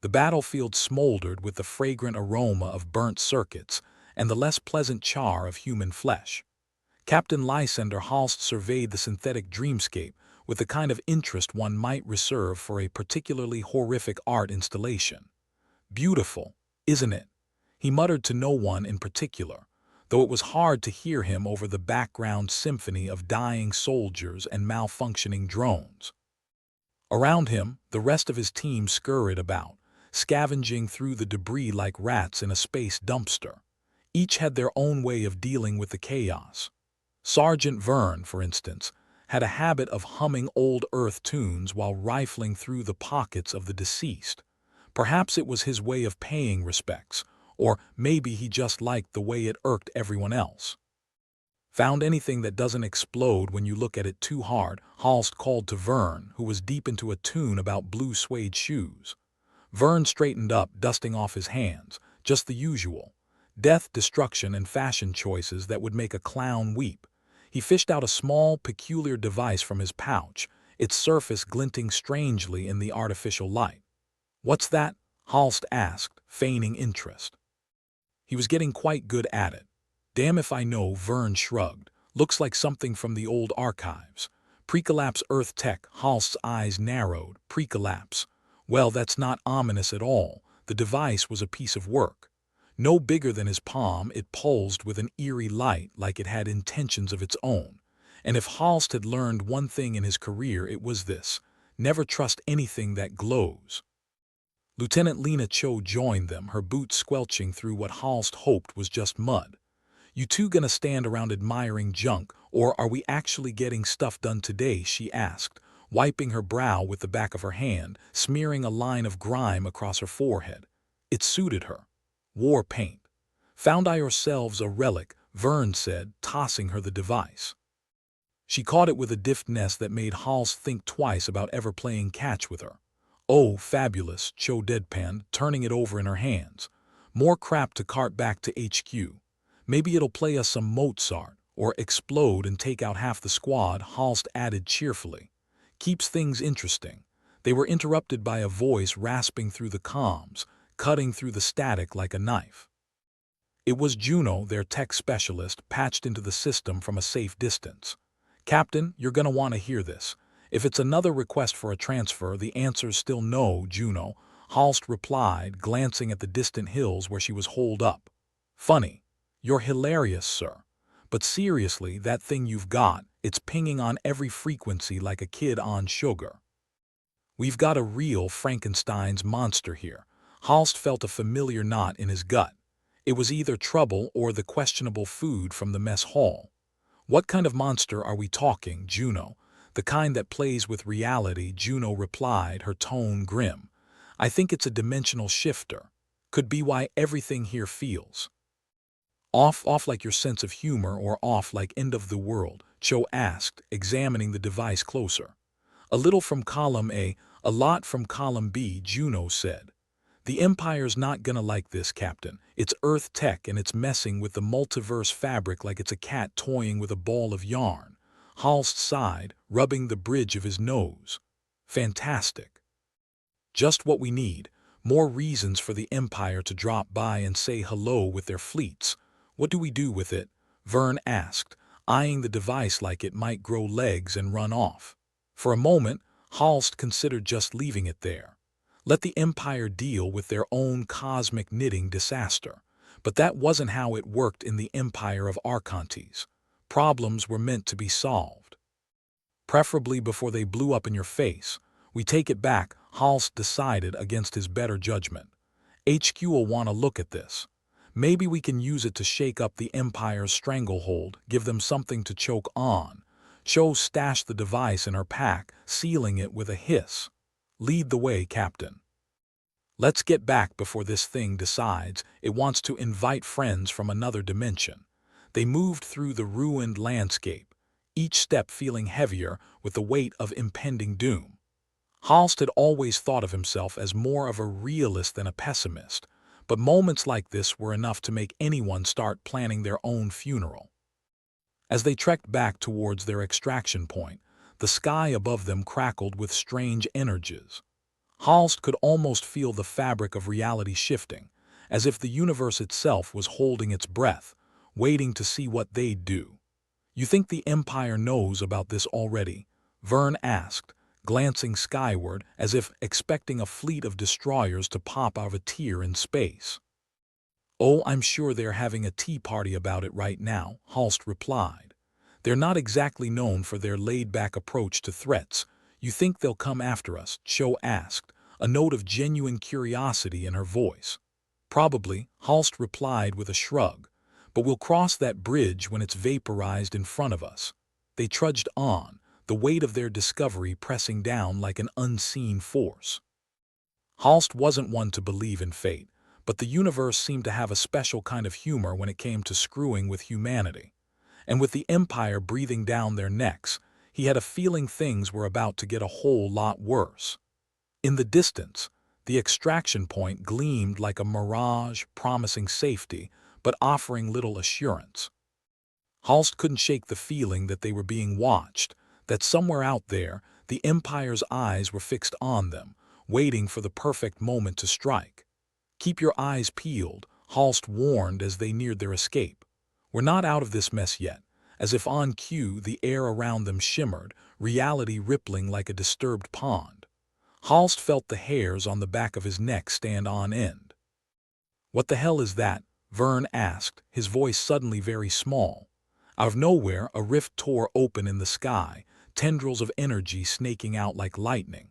The battlefield smoldered with the fragrant aroma of burnt circuits and the less pleasant char of human flesh. Captain Lysander Halst surveyed the synthetic dreamscape with the kind of interest one might reserve for a particularly horrific art installation. "Beautiful, isn't it?" he muttered to no one in particular, though it was hard to hear him over the background symphony of dying soldiers and malfunctioning drones. Around him, the rest of his team scurried about, scavenging through the debris like rats in a space dumpster. Each had their own way of dealing with the chaos. Sergeant Vern, for instance, had a habit of humming old Earth tunes while rifling through the pockets of the deceased. Perhaps it was his way of paying respects, or maybe he just liked the way it irked everyone else. "Found anything that doesn't explode when you look at it too hard?" Halst called to Vern, who was deep into a tune about blue suede shoes. Vern straightened up, dusting off his hands. Just the usual. Death, destruction, and fashion choices that would make a clown weep. He fished out a small, peculiar device from his pouch, its surface glinting strangely in the artificial light. "What's that?" Halst asked, feigning interest. He was getting quite good at it. "Damn if I know," Vern shrugged. "Looks like something from the old archives." "Precollapse Earth tech." Halst's eyes narrowed. "Precollapse. Well, that's not ominous at all. The device was a piece of work. No bigger than his palm, it pulsed with an eerie light like it had intentions of its own. And if Halst had learned one thing in his career, it was this: never trust anything that glows. Lieutenant Lena Cho joined them, her boots squelching through what Halst hoped was just mud. "You two gonna stand around admiring junk, or are we actually getting stuff done today?" she asked, wiping her brow with the back of her hand, smearing a line of grime across her forehead. It suited her. War paint. "Found yourselves a relic," Vern said, tossing her the device. She caught it with a deft-ness that made Halst think twice about ever playing catch with her. "Oh, fabulous," Cho deadpanned, turning it over in her hands. "More crap to cart back to HQ. Maybe it'll play us some Mozart, or explode and take out half the squad," Halst added cheerfully. "Keeps things interesting." They were interrupted by a voice rasping through the comms, cutting through the static like a knife. It was Juno, their tech specialist, patched into the system from a safe distance. "Captain, you're gonna want to hear this. If it's another request for a transfer, the answer's still no, Juno," Halst replied, glancing at the distant hills where she was holed up. "Funny. You're hilarious, sir. But seriously, that thing you've got, it's pinging on every frequency like a kid on sugar. We've got a real Frankenstein's monster here." Halst felt a familiar knot in his gut. It was either trouble or the questionable food from the mess hall. "What kind of monster are we talking, Juno?" "The kind that plays with reality," Juno replied, her tone grim. "I think it's a dimensional shifter. Could be why everything here feels off like your sense of humor, or off like end of the world?" Cho asked, examining the device closer. "A little from column A, a lot from column B," Juno said. "The Empire's not gonna like this, Captain. It's Earth tech and it's messing with the multiverse fabric like it's a cat toying with a ball of yarn." Halst sighed, rubbing the bridge of his nose. "Fantastic. Just what we need. More reasons for the Empire to drop by and say hello with their fleets." "What do we do with it?" Vern asked, eyeing the device like it might grow legs and run off. For a moment, Halst considered just leaving it there. Let the Empire deal with their own cosmic knitting disaster. But that wasn't how it worked in the Empire of Archontes. Problems were meant to be solved, preferably before they blew up in your face. "We take it back," Halst decided against his better judgment. "HQ will want to look at this. Maybe we can use it to shake up the Empire's stranglehold, give them something to choke on." Cho stashed the device in her pack, sealing it with a hiss. "Lead the way, Captain. Let's get back before this thing decides it wants to invite friends from another dimension." They moved through the ruined landscape, each step feeling heavier with the weight of impending doom. Halst had always thought of himself as more of a realist than a pessimist, but moments like this were enough to make anyone start planning their own funeral. As they trekked back towards their extraction point, the sky above them crackled with strange energies. Halst could almost feel the fabric of reality shifting, as if the universe itself was holding its breath, waiting to see what they'd do. "You think the Empire knows about this already?" Vern asked, glancing skyward as if expecting a fleet of destroyers to pop out of a tear in space. "Oh, I'm sure they're having a tea party about it right now," Halst replied. "They're not exactly known for their laid-back approach to threats. You think they'll come after us?" Cho asked, a note of genuine curiosity in her voice. "Probably," Halst replied with a shrug, "but we'll cross that bridge when it's vaporized in front of us." They trudged on, the weight of their discovery pressing down like an unseen force. Halst wasn't one to believe in fate, but the universe seemed to have a special kind of humor when it came to screwing with humanity. And with the Empire breathing down their necks, he had a feeling things were about to get a whole lot worse. In the distance, the extraction point gleamed like a mirage, promising safety, but offering little assurance. Halst couldn't shake the feeling that they were being watched, that somewhere out there, the Empire's eyes were fixed on them, waiting for the perfect moment to strike. "Keep your eyes peeled," Halst warned as they neared their escape. "We're not out of this mess yet." As if on cue, the air around them shimmered, reality rippling like a disturbed pond. Halst felt the hairs on the back of his neck stand on end. "What the hell is that?" Vern asked, his voice suddenly very small. Out of nowhere, a rift tore open in the sky, tendrils of energy snaking out like lightning.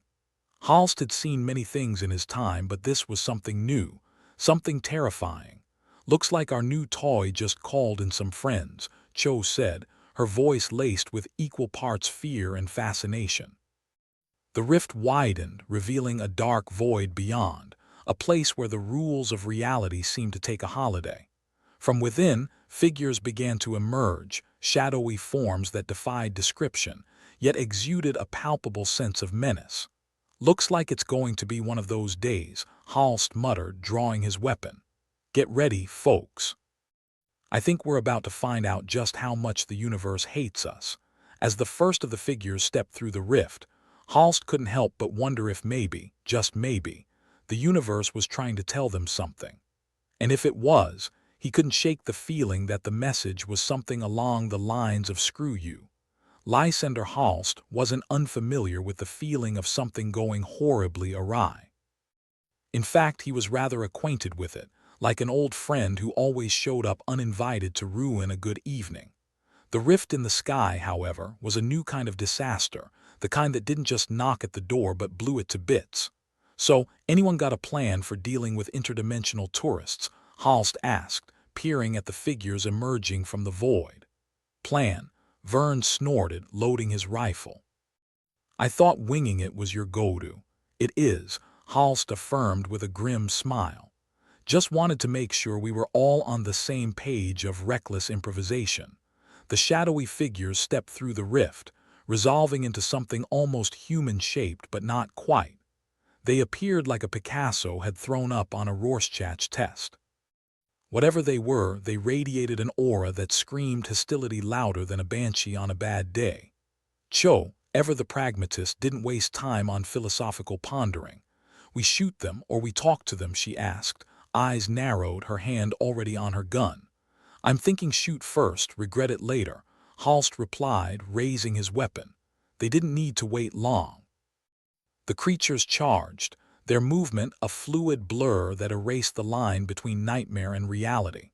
Halst had seen many things in his time, but this was something new, something terrifying. "Looks like our new toy just called in some friends," Cho said, her voice laced with equal parts fear and fascination. The rift widened, revealing a dark void beyond, a place where the rules of reality seemed to take a holiday. From within, figures began to emerge, shadowy forms that defied description, yet exuded a palpable sense of menace. "Looks like it's going to be one of those days," Halst muttered, drawing his weapon. "Get ready, folks. I think we're about to find out just how much the universe hates us." As the first of the figures stepped through the rift, Halst couldn't help but wonder if maybe, just maybe, the universe was trying to tell them something. And if it was, he couldn't shake the feeling that the message was something along the lines of "screw you." Lysander Halst wasn't unfamiliar with the feeling of something going horribly awry. In fact, he was rather acquainted with it, like an old friend who always showed up uninvited to ruin a good evening. The rift in the sky, however, was a new kind of disaster, the kind that didn't just knock at the door but blew it to bits. "So, anyone got a plan for dealing with interdimensional tourists?" Halst asked, peering at the figures emerging from the void. "Plan?" Vern snorted, loading his rifle. "I thought winging it was your go-to." "It is," Halst affirmed with a grim smile. "Just wanted to make sure we were all on the same page of reckless improvisation." The shadowy figures stepped through the rift, resolving into something almost human-shaped but not quite. They appeared like a Picasso had thrown up on a Rorschach test. Whatever they were, they radiated an aura that screamed hostility louder than a banshee on a bad day. Cho, ever the pragmatist, didn't waste time on philosophical pondering. "We shoot them or we talk to them?" she asked, eyes narrowed, her hand already on her gun. "I'm thinking shoot first, regret it later," Halst replied, raising his weapon. They didn't need to wait long. The creatures charged, their movement a fluid blur that erased the line between nightmare and reality.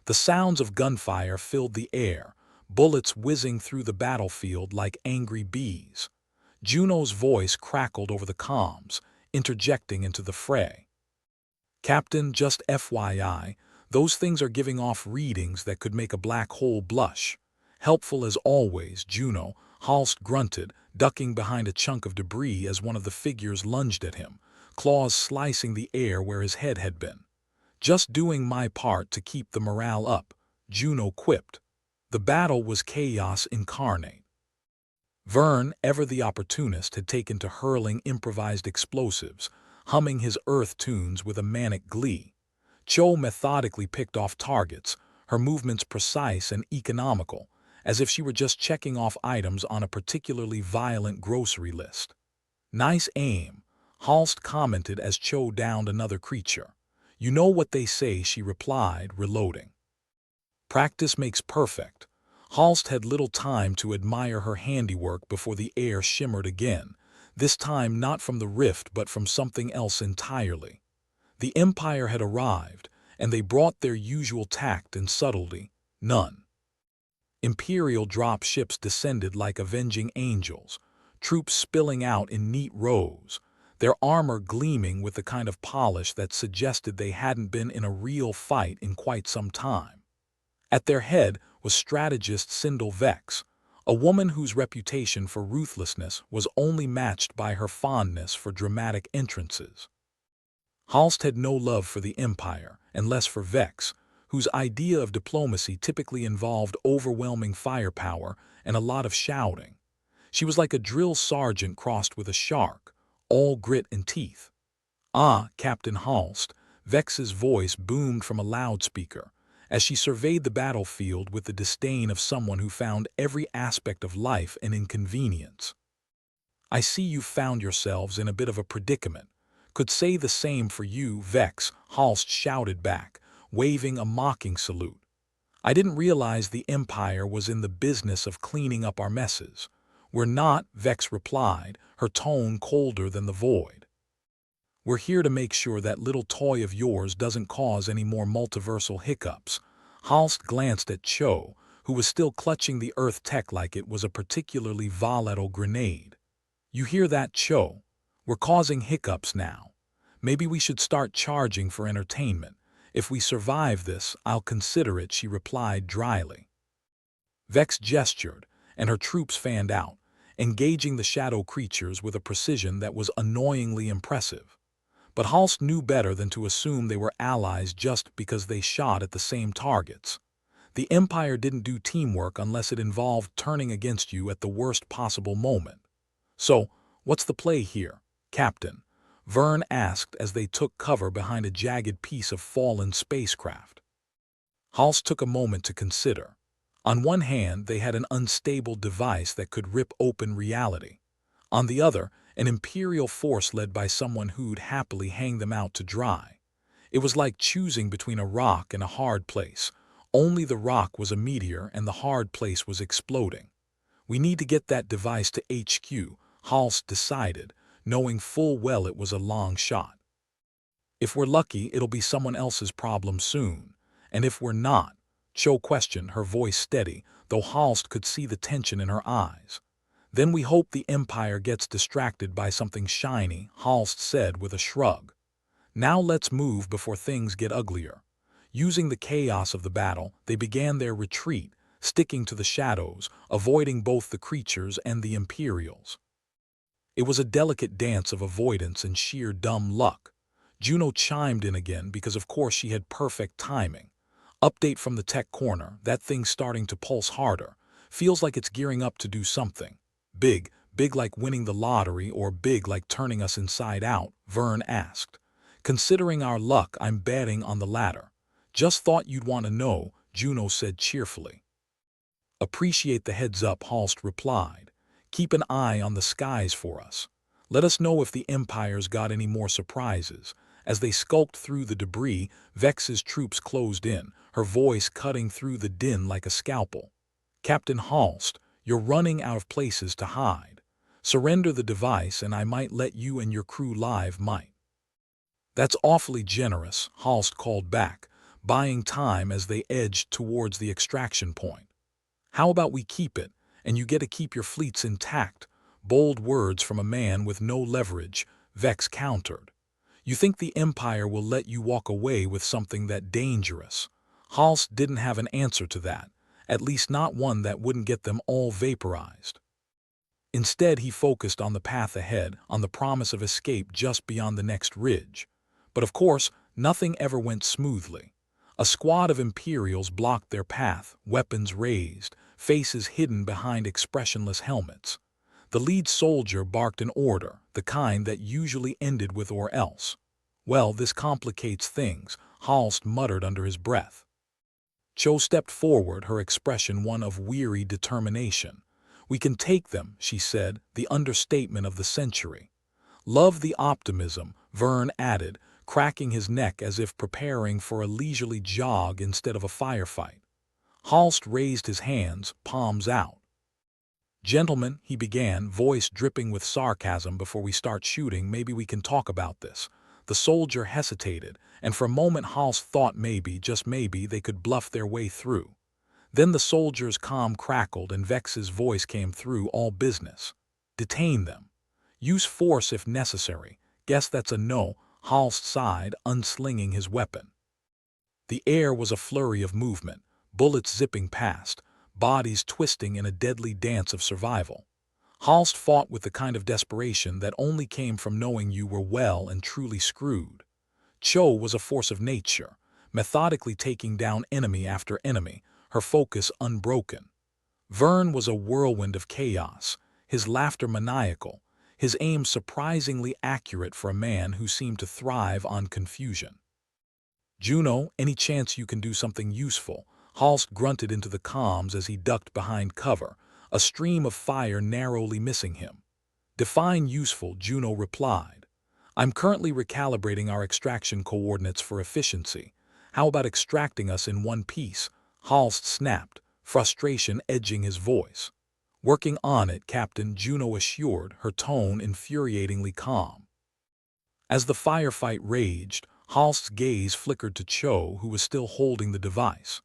The sounds of gunfire filled the air, bullets whizzing through the battlefield like angry bees. Juno's voice crackled over the comms, interjecting into the fray. "Captain, just FYI, those things are giving off readings that could make a black hole blush." "Helpful as always, Juno," Halst grunted, ducking behind a chunk of debris as one of the figures lunged at him, claws slicing the air where his head had been. "Just doing my part to keep the morale up," Juno quipped. The battle was chaos incarnate. Vern, ever the opportunist, had taken to hurling improvised explosives, humming his earth tunes with a manic glee. Cho methodically picked off targets, her movements precise and economical, as if she were just checking off items on a particularly violent grocery list. "Nice aim," Halst commented as Cho downed another creature. You know what they say, she replied, reloading. Practice makes perfect. Halst had little time to admire her handiwork before the air shimmered again, this time not from the rift but from something else entirely. The Empire had arrived, and they brought their usual tact and subtlety, none. Imperial drop ships descended like avenging angels, troops spilling out in neat rows, their armor gleaming with the kind of polish that suggested they hadn't been in a real fight in quite some time. At their head was strategist Sindel Vex, a woman whose reputation for ruthlessness was only matched by her fondness for dramatic entrances. Halst had no love for the Empire, and less for Vex, whose idea of diplomacy typically involved overwhelming firepower and a lot of shouting. She was like a drill sergeant crossed with a shark, all grit and teeth. Ah, Captain Halst, Vex's voice boomed from a loudspeaker, as she surveyed the battlefield with the disdain of someone who found every aspect of life an inconvenience. I see you've found yourselves in a bit of a predicament. Could say the same for you, Vex, Halst shouted back, waving a mocking salute. I didn't realize the Empire was in the business of cleaning up our messes. We're not, Vex replied, her tone colder than the void. We're here to make sure that little toy of yours doesn't cause any more multiversal hiccups. Halst glanced at Cho, who was still clutching the Earth tech like it was a particularly volatile grenade. You hear that, Cho? We're causing hiccups now. Maybe we should start charging for entertainment. If we survive this, I'll consider it, she replied dryly. Vex gestured, and her troops fanned out, engaging the shadow creatures with a precision that was annoyingly impressive. But Halst knew better than to assume they were allies just because they shot at the same targets. The Empire didn't do teamwork unless it involved turning against you at the worst possible moment. So, what's the play here, Captain? Vern asked as they took cover behind a jagged piece of fallen spacecraft. Halst took a moment to consider. On one hand, they had an unstable device that could rip open reality. On the other, an Imperial force led by someone who'd happily hang them out to dry. It was like choosing between a rock and a hard place. Only the rock was a meteor and the hard place was exploding. We need to get that device to HQ, Halst decided, knowing full well it was a long shot. If we're lucky, it'll be someone else's problem soon. And if we're not, Cho questioned, her voice steady, though Halst could see the tension in her eyes. Then we hope the Empire gets distracted by something shiny, Halst said with a shrug. Now let's move before things get uglier. Using the chaos of the battle, they began their retreat, sticking to the shadows, avoiding both the creatures and the Imperials. It was a delicate dance of avoidance and sheer dumb luck. Juno chimed in again because of course she had perfect timing. Update from the tech corner, that thing's starting to pulse harder. Feels like it's gearing up to do something. Big like winning the lottery or big like turning us inside out, Vern asked. Considering our luck, I'm betting on the latter. Just thought you'd want to know, Juno said cheerfully. Appreciate the heads up, Halst replied. Keep an eye on the skies for us. Let us know if the Empire's got any more surprises. As they skulked through the debris, Vex's troops closed in, her voice cutting through the din like a scalpel. Captain Halst, you're running out of places to hide. Surrender the device and I might let you and your crew live, might. That's awfully generous, Halst called back, buying time as they edged towards the extraction point. How about we keep it, and you get to keep your fleets intact? Bold words from a man with no leverage, Vex countered. You think the Empire will let you walk away with something that dangerous? Halst didn't have an answer to that, at least not one that wouldn't get them all vaporized. Instead, he focused on the path ahead, on the promise of escape just beyond the next ridge. But of course, nothing ever went smoothly. A squad of Imperials blocked their path, weapons raised, faces hidden behind expressionless helmets. The lead soldier barked an order, the kind that usually ended with "or else." Well, this complicates things, Halst muttered under his breath. Cho stepped forward, her expression one of weary determination. We can take them, she said, the understatement of the century. Love the optimism, Vern added, cracking his neck as if preparing for a leisurely jog instead of a firefight. Halst raised his hands, palms out. "Gentlemen," he began, voice dripping with sarcasm, "before we start shooting, maybe we can talk about this." The soldier hesitated, and for a moment Halst thought maybe, just maybe, they could bluff their way through. Then the soldier's calm crackled and Vex's voice came through, "All business. Detain them. Use force if necessary." "Guess that's a no," Halst sighed, unslinging his weapon. The air was a flurry of movement, bullets zipping past, bodies twisting in a deadly dance of survival. Halst fought with the kind of desperation that only came from knowing you were well and truly screwed. Cho was a force of nature, methodically taking down enemy after enemy, her focus unbroken. Vern was a whirlwind of chaos, his laughter maniacal, his aim surprisingly accurate for a man who seemed to thrive on confusion. "Juno, any chance you can do something useful?" Halst grunted into the comms as he ducked behind cover, a stream of fire narrowly missing him. "Define useful," Juno replied. "I'm currently recalibrating our extraction coordinates for efficiency. How about extracting us in one piece?" Halst snapped, frustration edging his voice. "Working on it, Captain," Juno assured, her tone infuriatingly calm. As the firefight raged, Halst's gaze flickered to Cho, who was still holding the device.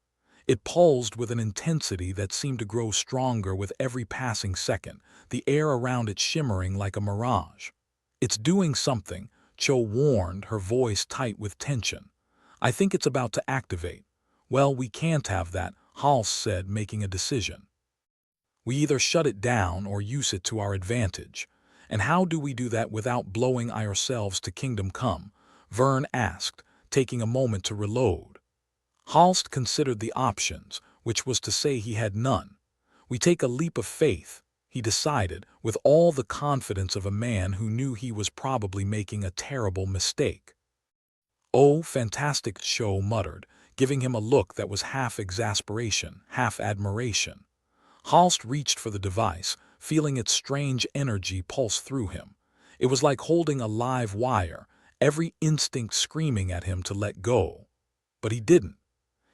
It pulsed with an intensity that seemed to grow stronger with every passing second, the air around it shimmering like a mirage. "It's doing something," Cho warned, her voice tight with tension. "I think it's about to activate." "Well, we can't have that," Halst said, making a decision. "We either shut it down or use it to our advantage. And how do we do that without blowing ourselves to kingdom come?" Vern asked, taking a moment to reload. Halst considered the options, which was to say he had none. "We take a leap of faith," he decided, with all the confidence of a man who knew he was probably making a terrible mistake. "Oh, fantastic," Cho muttered, giving him a look that was half exasperation, half admiration. Halst reached for the device, feeling its strange energy pulse through him. It was like holding a live wire, every instinct screaming at him to let go. But he didn't.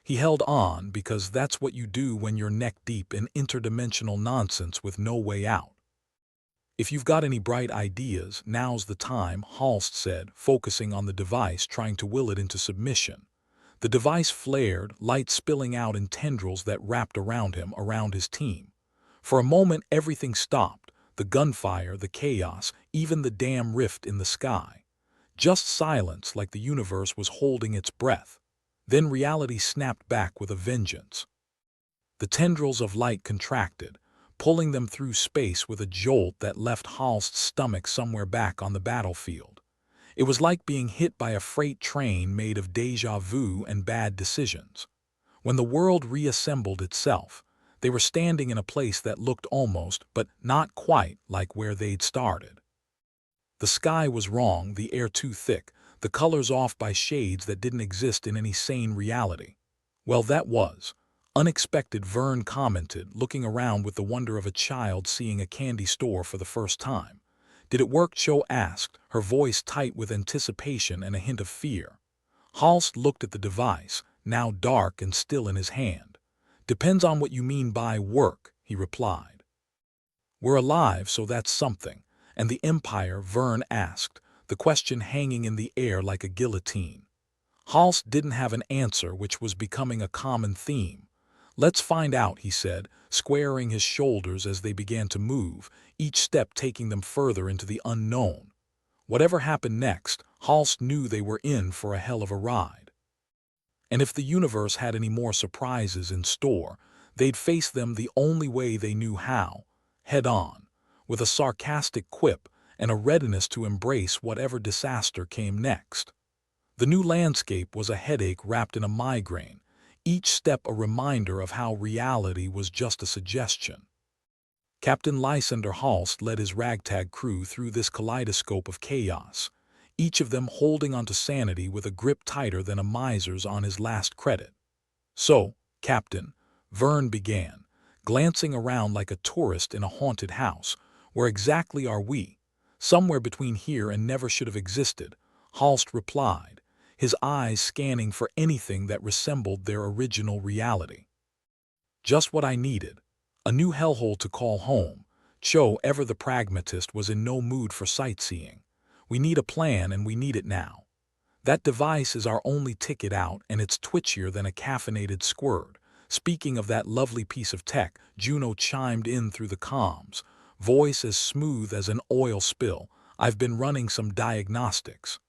He held on because that's what you do when you're neck-deep in interdimensional nonsense with no way out. "If you've got any bright ideas, now's the time," Halst said, focusing on the device, trying to will it into submission. The device flared, light spilling out in tendrils that wrapped around him, around his team. For a moment everything stopped, the gunfire, the chaos, even the damn rift in the sky. Just silence, like the universe was holding its breath. Then reality snapped back with a vengeance. The tendrils of light contracted, pulling them through space with a jolt that left Halst's stomach somewhere back on the battlefield. It was like being hit by a freight train made of déjà vu and bad decisions. When the world reassembled itself, they were standing in a place that looked almost, but not quite, like where they'd started. The sky was wrong, the air too thick, the colors off by shades that didn't exist in any sane reality. "Well, that was unexpected," Vern commented, looking around with the wonder of a child seeing a candy store for the first time. "Did it work?" Cho asked, her voice tight with anticipation and a hint of fear. Halst looked at the device, now dark and still in his hand. "Depends on what you mean by work," he replied. "We're alive, so that's something. And the Empire?" Vern asked, the question hanging in the air like a guillotine. Halst didn't have an answer, which was becoming a common theme. "Let's find out," he said, squaring his shoulders as they began to move, each step taking them further into the unknown. Whatever happened next, Halst knew they were in for a hell of a ride. And if the universe had any more surprises in store, they'd face them the only way they knew how, head-on, with a sarcastic quip and a readiness to embrace whatever disaster came next. The new landscape was a headache wrapped in a migraine, each step a reminder of how reality was just a suggestion. Captain Lysander Halst led his ragtag crew through this kaleidoscope of chaos, each of them holding onto sanity with a grip tighter than a miser's on his last credit. "So, Captain," Vern began, glancing around like a tourist in a haunted house, "where exactly are we?" Somewhere between here and never should have existed, Halst replied, his eyes scanning for anything that resembled their original reality. Just what I needed. A new hellhole to call home. Cho, ever the pragmatist, was in no mood for sightseeing. We need a plan, and we need it now. That device is our only ticket out, and it's twitchier than a caffeinated squirt. Speaking of that lovely piece of tech, Juno chimed in through the comms, voice as smooth as an oil spill. I've been running some diagnostics.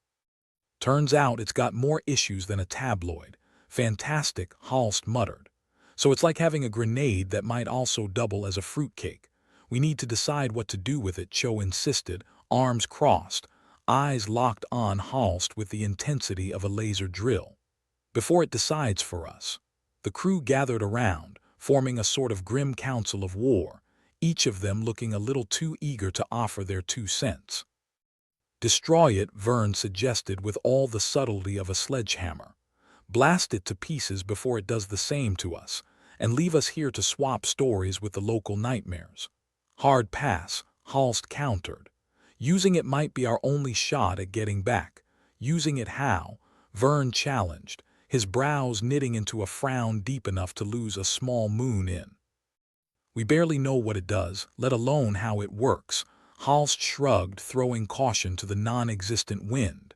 Turns out it's got more issues than a tabloid. Fantastic, Halst muttered. So it's like having a grenade that might also double as a fruitcake. We need to decide what to do with it, Cho insisted, arms crossed, eyes locked on Halst with the intensity of a laser drill. Before it decides for us. The crew gathered around, forming a sort of grim council of war, each of them looking a little too eager to offer their 2 cents. Destroy it, Vern suggested with all the subtlety of a sledgehammer. Blast it to pieces before it does the same to us, and leave us here to swap stories with the local nightmares. Hard pass, Halst countered. Using it might be our only shot at getting back. Using it how? Vern challenged, his brows knitting into a frown deep enough to lose a small moon in. We barely know what it does, let alone how it works. Halst shrugged, throwing caution to the non-existent wind.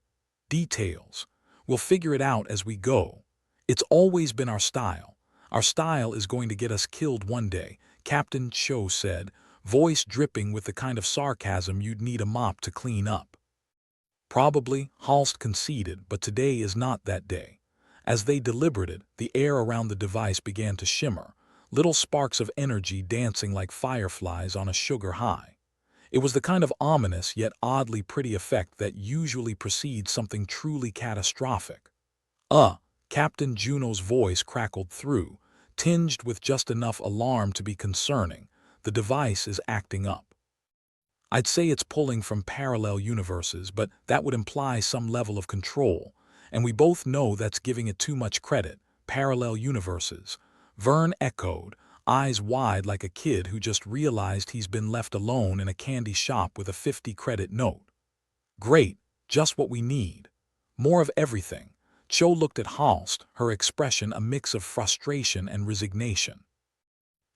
Details. We'll figure it out as we go. It's always been our style. Our style is going to get us killed one day, Captain Cho said, voice dripping with the kind of sarcasm you'd need a mop to clean up. Probably, Halst conceded, but today is not that day. As they deliberated, the air around the device began to shimmer, little sparks of energy dancing like fireflies on a sugar high. It was the kind of ominous yet oddly pretty effect that usually precedes something truly catastrophic. Captain Juno's voice crackled through, tinged with just enough alarm to be concerning. The device is acting up. I'd say it's pulling from parallel universes, but that would imply some level of control, and we both know that's giving it too much credit. Parallel universes. Vern echoed, eyes wide like a kid who just realized he's been left alone in a candy shop with a 50-credit note. Great, just what we need. More of everything. Cho looked at Halst, her expression a mix of frustration and resignation.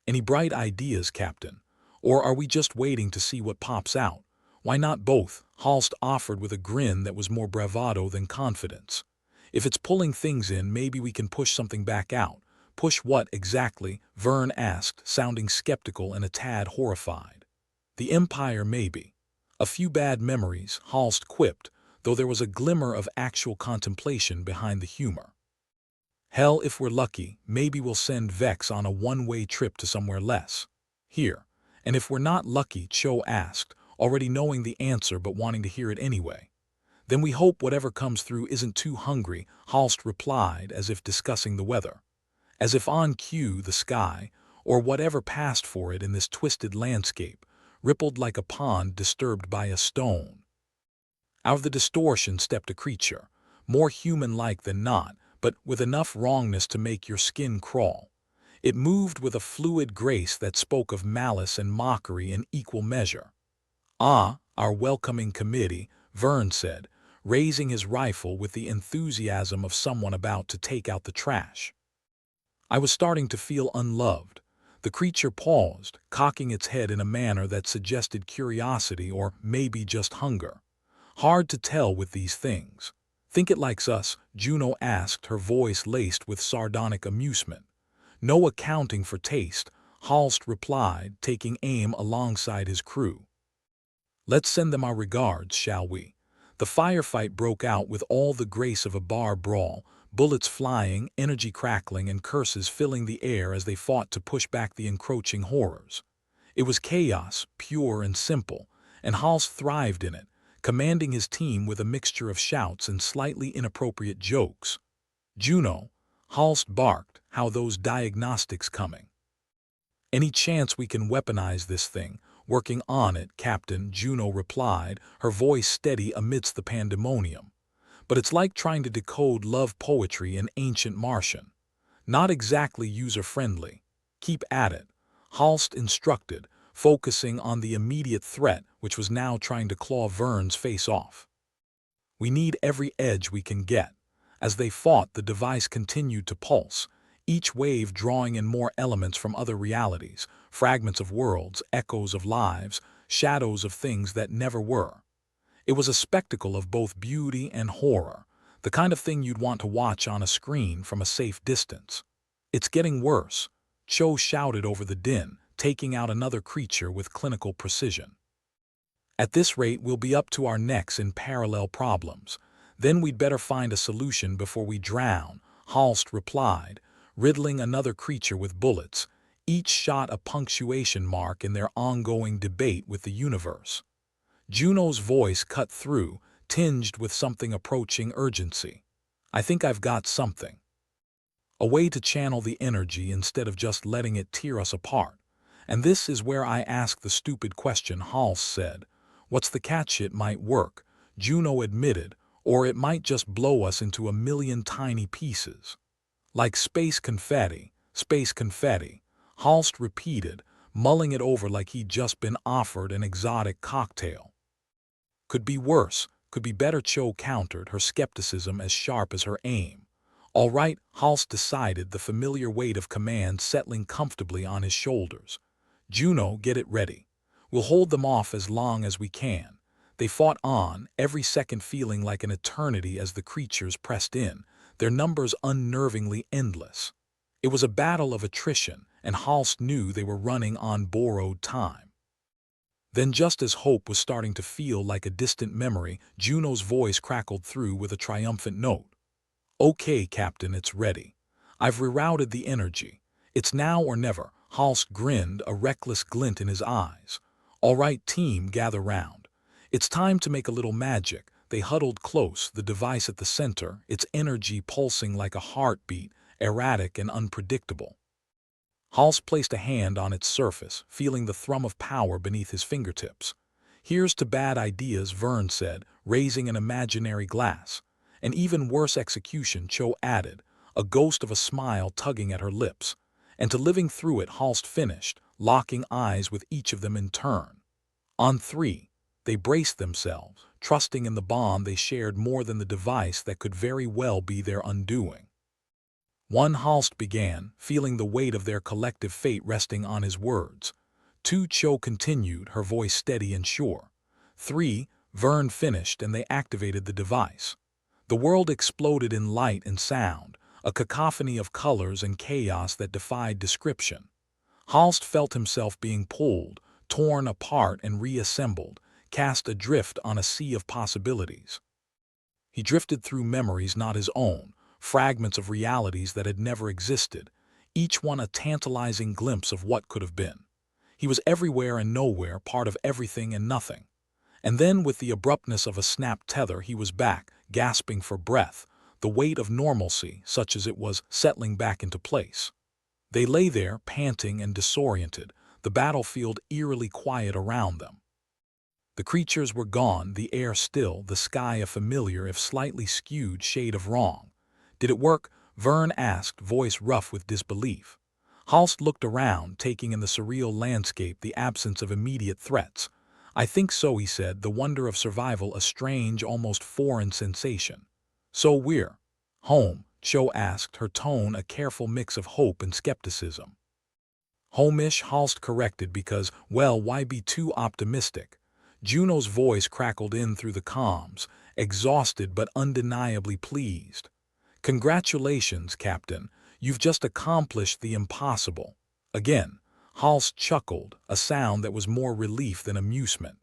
Any bright ideas, Captain? Or are we just waiting to see what pops out? Why not both? Halst offered with a grin that was more bravado than confidence. If it's pulling things in, maybe we can push something back out. Push what exactly? Vern asked, sounding skeptical and a tad horrified. The Empire, maybe. A few bad memories, Halst quipped, though there was a glimmer of actual contemplation behind the humor. Hell, if we're lucky, maybe we'll send Vex on a one-way trip to somewhere less. Here. And if we're not lucky, Cho asked, already knowing the answer but wanting to hear it anyway. Then we hope whatever comes through isn't too hungry, Halst replied, as if discussing the weather. As if on cue, the sky, or whatever passed for it in this twisted landscape, rippled like a pond disturbed by a stone. Out of the distortion stepped a creature, more human-like than not, but with enough wrongness to make your skin crawl. It moved with a fluid grace that spoke of malice and mockery in equal measure. Our welcoming committee, Vern said, raising his rifle with the enthusiasm of someone about to take out the trash. I was starting to feel unloved. The creature paused, cocking its head in a manner that suggested curiosity or maybe just hunger. Hard to tell with these things. Think it likes us? Juno asked, her voice laced with sardonic amusement. No accounting for taste, Halst replied, taking aim alongside his crew. Let's send them our regards, shall we? The firefight broke out with all the grace of a bar brawl, bullets flying, energy crackling, and curses filling the air as they fought to push back the encroaching horrors. It was chaos, pure and simple, and Halst thrived in it, commanding his team with a mixture of shouts and slightly inappropriate jokes. Juno, Halst barked, how those diagnostics coming? Any chance we can weaponize this thing? Working on it, Captain, Juno replied, her voice steady amidst the pandemonium. But it's like trying to decode love poetry in ancient Martian. Not exactly user-friendly. Keep at it, Halst instructed, focusing on the immediate threat, which was now trying to claw Vern's face off. We need every edge we can get. As they fought, the device continued to pulse, each wave drawing in more elements from other realities, fragments of worlds, echoes of lives, shadows of things that never were. It was a spectacle of both beauty and horror, the kind of thing you'd want to watch on a screen from a safe distance. "It's getting worse," Cho shouted over the din, taking out another creature with clinical precision. "At this rate, we'll be up to our necks in parallel problems. Then we'd better find a solution before we drown," Halst replied, riddling another creature with bullets, each shot a punctuation mark in their ongoing debate with the universe. Juno's voice cut through, tinged with something approaching urgency. "I think I've got something. A way to channel the energy instead of just letting it tear us apart. And this is where I ask the stupid question," Halst said. "What's the catch? It might work," Juno admitted, "or it might just blow us into a million tiny pieces." "Like space confetti," Halst repeated, mulling it over like he'd just been offered an exotic cocktail. "Could be worse, could be better," Cho countered, her skepticism as sharp as her aim. "All right," Halst decided, the familiar weight of command settling comfortably on his shoulders. "Juno, get it ready. We'll hold them off as long as we can." They fought on, every second feeling like an eternity as the creatures pressed in, their numbers unnervingly endless. It was a battle of attrition, and Halst knew they were running on borrowed time. Then, just as hope was starting to feel like a distant memory, Juno's voice crackled through with a triumphant note. "Okay, Captain, it's ready. I've rerouted the energy. It's now or never." Halst grinned, a reckless glint in his eyes. "All right, team, gather round. It's time to make a little magic." They huddled close, the device at the center, its energy pulsing like a heartbeat, erratic and unpredictable. Halst placed a hand on its surface, feeling the thrum of power beneath his fingertips. "Here's to bad ideas," Vern said, raising an imaginary glass. "An even worse execution," Cho added, a ghost of a smile tugging at her lips. "And to living through it," Halst finished, locking eyes with each of them in turn. On three, they braced themselves, trusting in the bond they shared more than the device that could very well be their undoing. "One," Halst began, feeling the weight of their collective fate resting on his words. "Two," Cho continued, her voice steady and sure. "Three," Vern finished, and they activated the device. The world exploded in light and sound, a cacophony of colors and chaos that defied description. Halst felt himself being pulled, torn apart and reassembled, cast adrift on a sea of possibilities. He drifted through memories not his own, fragments of realities that had never existed, each one a tantalizing glimpse of what could have been. He was everywhere and nowhere, part of everything and nothing. And then, with the abruptness of a snapped tether, he was back, gasping for breath, the weight of normalcy, such as it was, settling back into place. They lay there, panting and disoriented, the battlefield eerily quiet around them. The creatures were gone, the air still, the sky a familiar, if slightly skewed, shade of wrong. "Did it work?" Vern asked, voice rough with disbelief. Halst looked around, taking in the surreal landscape, the absence of immediate threats. "I think so," he said, the wonder of survival a strange, almost foreign sensation. "So we're home?" Cho asked, her tone a careful mix of hope and skepticism. "Home-ish," Halst corrected, because, well, why be too optimistic? Juno's voice crackled in through the comms, exhausted but undeniably pleased. "Congratulations, Captain. You've just accomplished the impossible." Again, Halst chuckled, a sound that was more relief than amusement.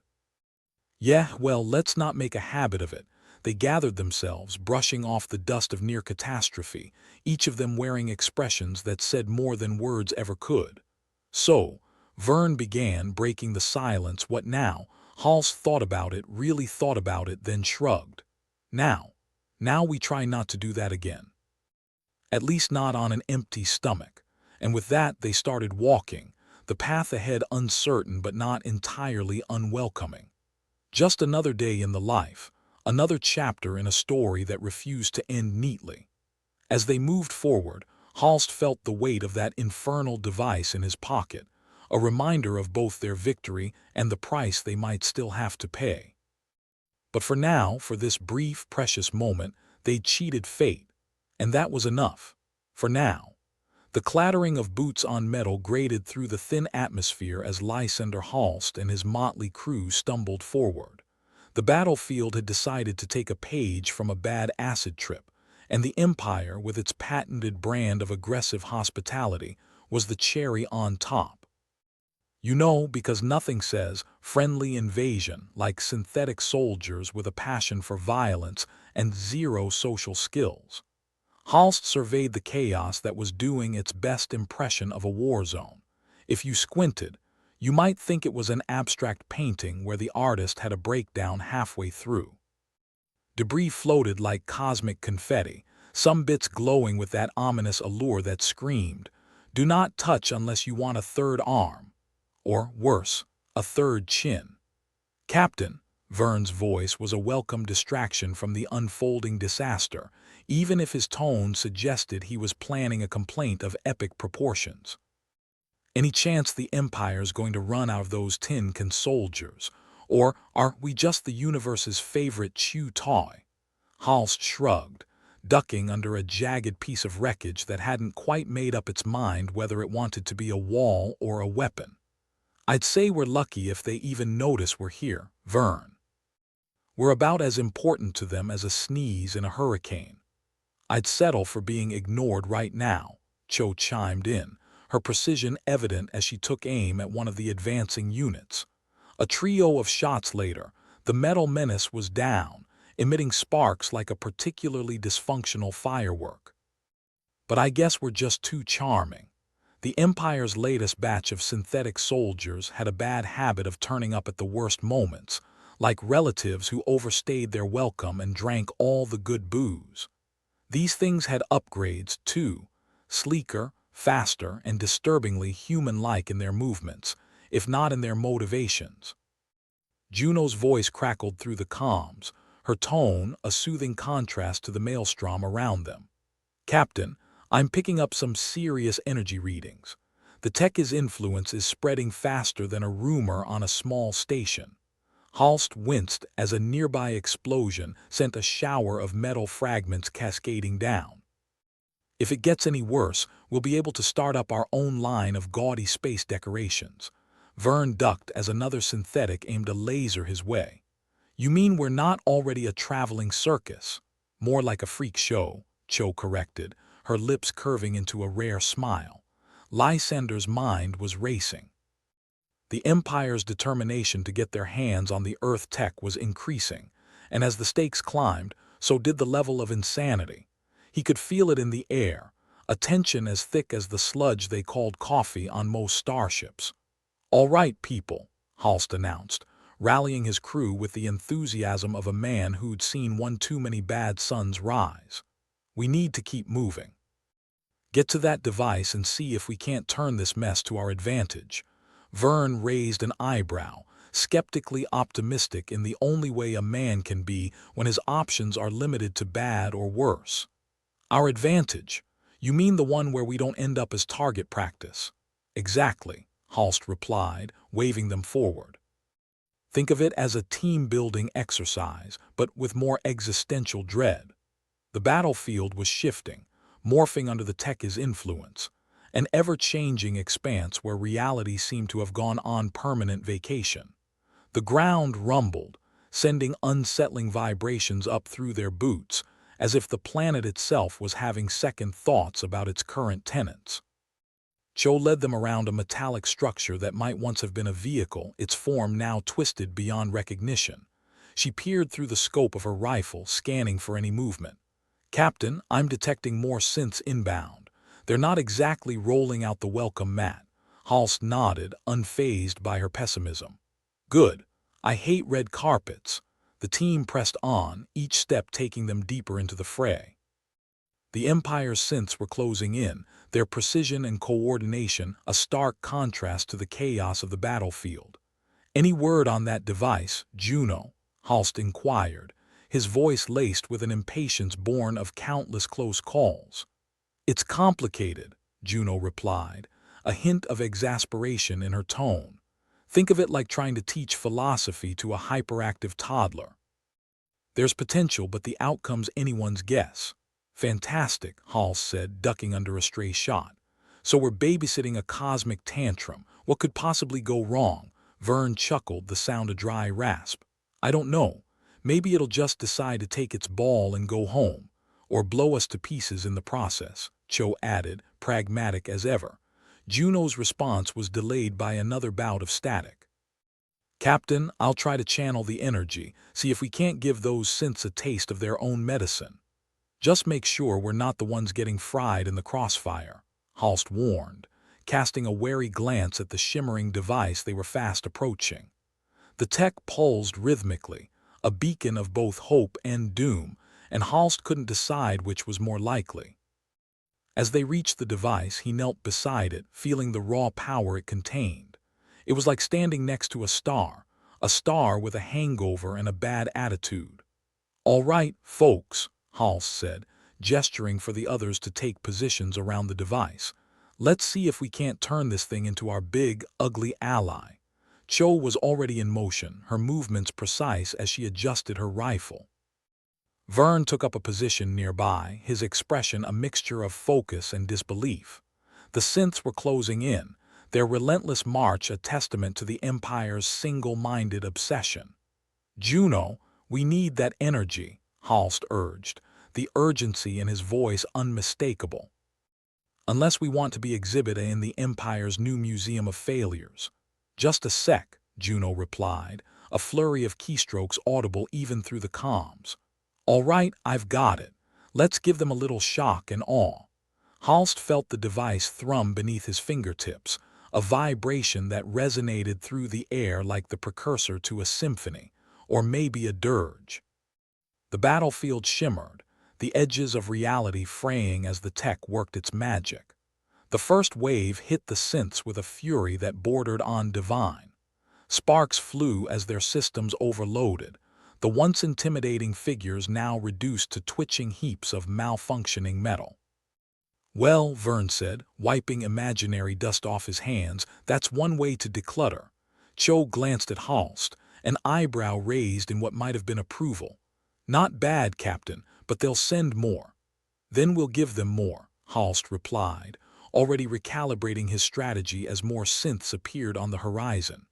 "Yeah, well, let's not make a habit of it." They gathered themselves, brushing off the dust of near catastrophe, each of them wearing expressions that said more than words ever could. "So," Vern began, breaking the silence, "what now?" Halst thought about it, really thought about it, then shrugged. Now we try not to do that again. At least not on an empty stomach." And with that they started walking, the path ahead uncertain but not entirely unwelcoming. Just another day in the life, another chapter in a story that refused to end neatly. As they moved forward, Halst felt the weight of that infernal device in his pocket, a reminder of both their victory and the price they might still have to pay. But for now, for this brief, precious moment, they'd cheated fate, and that was enough. For now. The clattering of boots on metal grated through the thin atmosphere as Lysander Halst and his motley crew stumbled forward. The battlefield had decided to take a page from a bad acid trip, and the Empire, with its patented brand of aggressive hospitality, was the cherry on top. You know, because nothing says friendly invasion like synthetic soldiers with a passion for violence and zero social skills. Halst surveyed the chaos that was doing its best impression of a war zone. If you squinted, you might think it was an abstract painting where the artist had a breakdown halfway through. Debris floated like cosmic confetti, some bits glowing with that ominous allure that screamed, "Do not touch unless you want a third arm," or worse, a third chin. "Captain," Vern's voice was a welcome distraction from the unfolding disaster, even if his tone suggested he was planning a complaint of epic proportions. "Any chance the Empire's going to run out of those tin can soldiers? Or are we just the universe's favorite chew toy?" Halst shrugged, ducking under a jagged piece of wreckage that hadn't quite made up its mind whether it wanted to be a wall or a weapon. "I'd say we're lucky if they even notice we're here, Vern. We're about as important to them as a sneeze in a hurricane." "I'd settle for being ignored right now," Cho chimed in, her precision evident as she took aim at one of the advancing units. A trio of shots later, the metal menace was down, emitting sparks like a particularly dysfunctional firework. "But I guess we're just too charming." The Empire's latest batch of synthetic soldiers had a bad habit of turning up at the worst moments, like relatives who overstayed their welcome and drank all the good booze. These things had upgrades, too, sleeker, faster, and disturbingly human-like in their movements, if not in their motivations. Juno's voice crackled through the comms, her tone a soothing contrast to the maelstrom around them. "Captain, I'm picking up some serious energy readings. The Tekka's influence is spreading faster than a rumor on a small station." Halst winced as a nearby explosion sent a shower of metal fragments cascading down. "If it gets any worse, we'll be able to start up our own line of gaudy space decorations." Vern ducked as another synthetic aimed a laser his way. "You mean we're not already a traveling circus?" "More like a freak show," Cho corrected, her lips curving into a rare smile. Lysander's mind was racing. The Empire's determination to get their hands on the Earth tech was increasing, and as the stakes climbed, so did the level of insanity. He could feel it in the air, a tension as thick as the sludge they called coffee on most starships. "All right, people," Halst announced, rallying his crew with the enthusiasm of a man who'd seen one too many bad suns rise. "We need to keep moving. Get to that device and see if we can't turn this mess to our advantage." Vern raised an eyebrow, skeptically optimistic in the only way a man can be when his options are limited to bad or worse. "Our advantage? You mean the one where we don't end up as target practice?" "Exactly," Halst replied, waving them forward. "Think of it as a team-building exercise, but with more existential dread." The battlefield was shifting, morphing under the Tekka's influence, an ever-changing expanse where reality seemed to have gone on permanent vacation. The ground rumbled, sending unsettling vibrations up through their boots, as if the planet itself was having second thoughts about its current tenets. Cho led them around a metallic structure that might once have been a vehicle, its form now twisted beyond recognition. She peered through the scope of her rifle, scanning for any movement. "Captain, I'm detecting more synths inbound. They're not exactly rolling out the welcome mat." Halst nodded, unfazed by her pessimism. "Good. I hate red carpets." The team pressed on, each step taking them deeper into the fray. The Empire's synths were closing in, their precision and coordination a stark contrast to the chaos of the battlefield. "Any word on that device, Juno?" Halst inquired, his voice laced with an impatience born of countless close calls. "It's complicated," Juno replied. a hint of exasperation in her tone. Think of it like trying to teach philosophy to a hyperactive toddler. There's potential, but the outcome's anyone's guess. Fantastic, Hall said, ducking under a stray shot. So we're babysitting a cosmic tantrum. What could possibly go wrong? Vern chuckled, the sound a dry rasp. I don't know. Maybe it'll just decide to take its ball and go home, or blow us to pieces in the process, Cho added, pragmatic as ever. Juno's response was delayed by another bout of static. Captain, I'll try to channel the energy, see if we can't give those synths a taste of their own medicine. Just make sure we're not the ones getting fried in the crossfire, Halst warned, casting a wary glance at the shimmering device they were fast approaching. The tech pulsed rhythmically, a beacon of both hope and doom, and Halst couldn't decide which was more likely. As they reached the device, he knelt beside it, feeling the raw power it contained. It was like standing next to a star with a hangover and a bad attitude. All right, folks, Halst said, gesturing for the others to take positions around the device. Let's see if we can't turn this thing into our big, ugly ally. Cho was already in motion, her movements precise as she adjusted her rifle. Vern took up a position nearby, his expression a mixture of focus and disbelief. The synths were closing in, their relentless march a testament to the Empire's single-minded obsession. Juno, we need that energy, Halst urged, the urgency in his voice unmistakable. Unless we want to be exhibited in the Empire's new Museum of Failures. Just a sec, Juno replied, a flurry of keystrokes audible even through the comms. All right, I've got it. Let's give them a little shock and awe. Halst felt the device thrum beneath his fingertips, a vibration that resonated through the air like the precursor to a symphony, or maybe a dirge. The battlefield shimmered, the edges of reality fraying as the tech worked its magic. The first wave hit the synths with a fury that bordered on divine. Sparks flew as their systems overloaded, the once intimidating figures now reduced to twitching heaps of malfunctioning metal. Well, Vern said, wiping imaginary dust off his hands, that's one way to declutter. Cho glanced at Halst, an eyebrow raised in what might have been approval. Not bad, Captain, but they'll send more. Then we'll give them more, Halst replied, already recalibrating his strategy as more synths appeared on the horizon.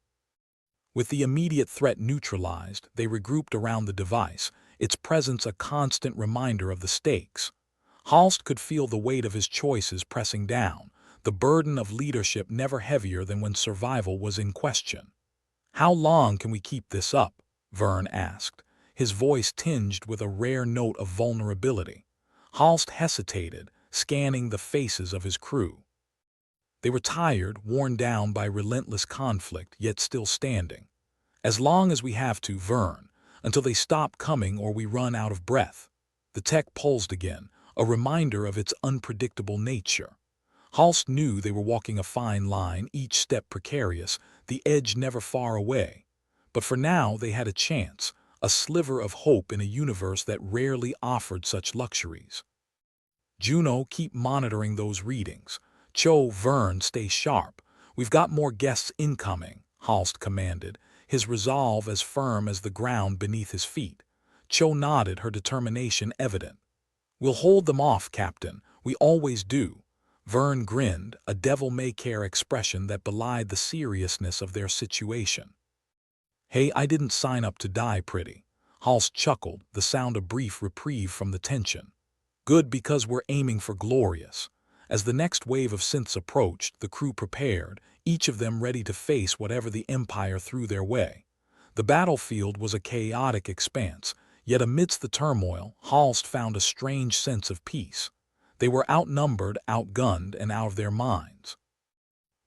With the immediate threat neutralized, they regrouped around the device, its presence a constant reminder of the stakes. Halst could feel the weight of his choices pressing down, the burden of leadership never heavier than when survival was in question. How long can we keep this up? Vern asked, his voice tinged with a rare note of vulnerability. Halst hesitated, scanning the faces of his crew. They were tired, worn down by relentless conflict, yet still standing. As long as we have to, Vern, until they stop coming or we run out of breath. The tech pulsed again, a reminder of its unpredictable nature. Halst knew they were walking a fine line, each step precarious, the edge never far away. But for now they had a chance, a sliver of hope in a universe that rarely offered such luxuries. Juno, keep monitoring those readings. Cho, Vern, stay sharp. We've got more guests incoming, Halst commanded, his resolve as firm as the ground beneath his feet. Cho nodded, her determination evident. We'll hold them off, Captain. We always do. Vern grinned, a devil-may-care expression that belied the seriousness of their situation. Hey, I didn't sign up to die, pretty. Halst chuckled, the sound a brief reprieve from the tension. Good, because we're aiming for glorious. As the next wave of synths approached, the crew prepared, each of them ready to face whatever the Empire threw their way. The battlefield was a chaotic expanse, yet amidst the turmoil, Halst found a strange sense of peace. They were outnumbered, outgunned, and out of their minds.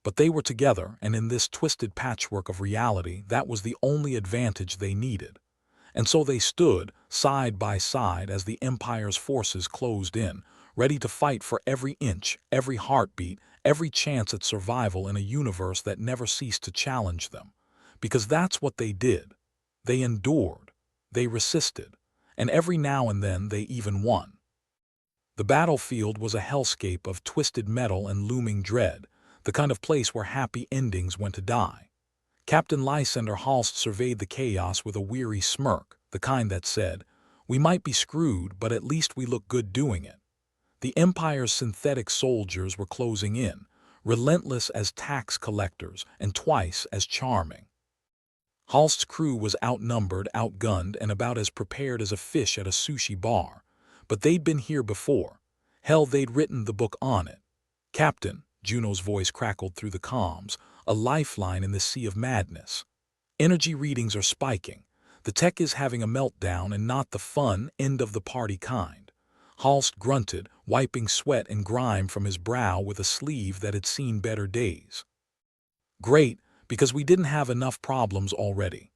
But they were together, and in this twisted patchwork of reality, that was the only advantage they needed. And so they stood, side by side, as the Empire's forces closed in, ready to fight for every inch, every heartbeat, every chance at survival in a universe that never ceased to challenge them. Because that's what they did. They endured, they resisted, and every now and then they even won. The battlefield was a hellscape of twisted metal and looming dread, the kind of place where happy endings went to die. Captain Lysander Halst surveyed the chaos with a weary smirk, the kind that said, "We might be screwed, but at least we look good doing it." The Empire's synthetic soldiers were closing in, relentless as tax collectors and twice as charming. Halst's crew was outnumbered, outgunned, and about as prepared as a fish at a sushi bar. But they'd been here before. Hell, they'd written the book on it. "Captain," Juno's voice crackled through the comms, a lifeline in the sea of madness. "Energy readings are spiking. The tech is having a meltdown, and not the fun, end-of-the-party kind." Halst grunted, wiping sweat and grime from his brow with a sleeve that had seen better days. "Great, because we didn't have enough problems already."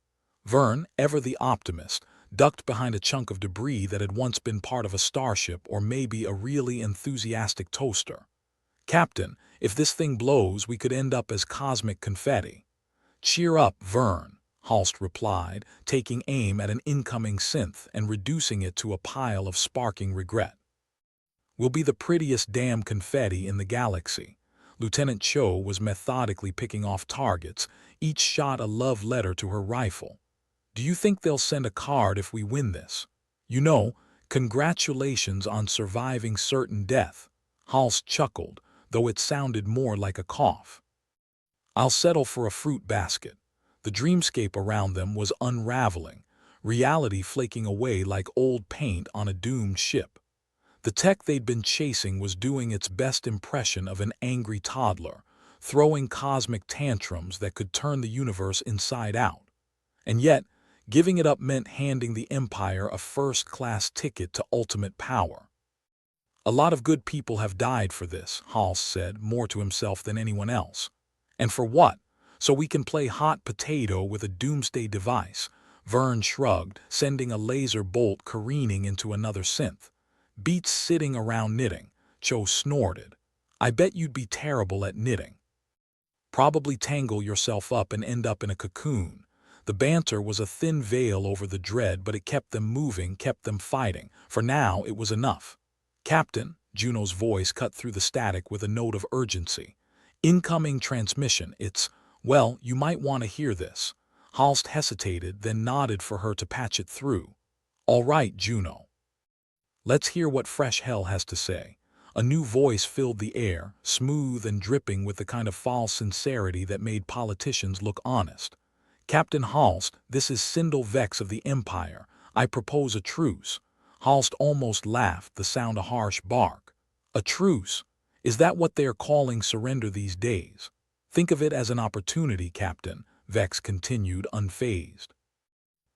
Vern, ever the optimist, ducked behind a chunk of debris that had once been part of a starship or maybe a really enthusiastic toaster. "Captain, if this thing blows, we could end up as cosmic confetti." "Cheer up, Vern," Halst replied, taking aim at an incoming synth and reducing it to a pile of sparking regret. "We'll be the prettiest damn confetti in the galaxy." Lieutenant Cho was methodically picking off targets, each shot a love letter to her rifle. "Do you think they'll send a card if we win this? You know, congratulations on surviving certain death." Halst chuckled, though it sounded more like a cough. "I'll settle for a fruit basket." The dreamscape around them was unraveling, reality flaking away like old paint on a doomed ship. The tech they'd been chasing was doing its best impression of an angry toddler, throwing cosmic tantrums that could turn the universe inside out. And yet, giving it up meant handing the Empire a first-class ticket to ultimate power. "A lot of good people have died for this," Halst said, more to himself than anyone else. "And for what? So we can play hot potato with a doomsday device." Vern shrugged, sending a laser bolt careening into another synth. "Beats sitting around knitting." Cho snorted. "I bet you'd be terrible at knitting." "Probably tangle yourself up and end up in a cocoon." The banter was a thin veil over the dread, but it kept them moving, kept them fighting. For now, it was enough. "Captain," Juno's voice cut through the static with a note of urgency. "Incoming transmission, well, you might want to hear this." Halst hesitated, then nodded for her to patch it through. "All right, Juno. Let's hear what fresh hell has to say." A new voice filled the air, smooth and dripping with the kind of false sincerity that made politicians look honest. "Captain Halst, this is Sindel Vex of the Empire. I propose a truce." Halst almost laughed, the sound a harsh bark. "A truce? Is that what they are calling surrender these days?" "Think of it as an opportunity, Captain," Vex continued, unfazed.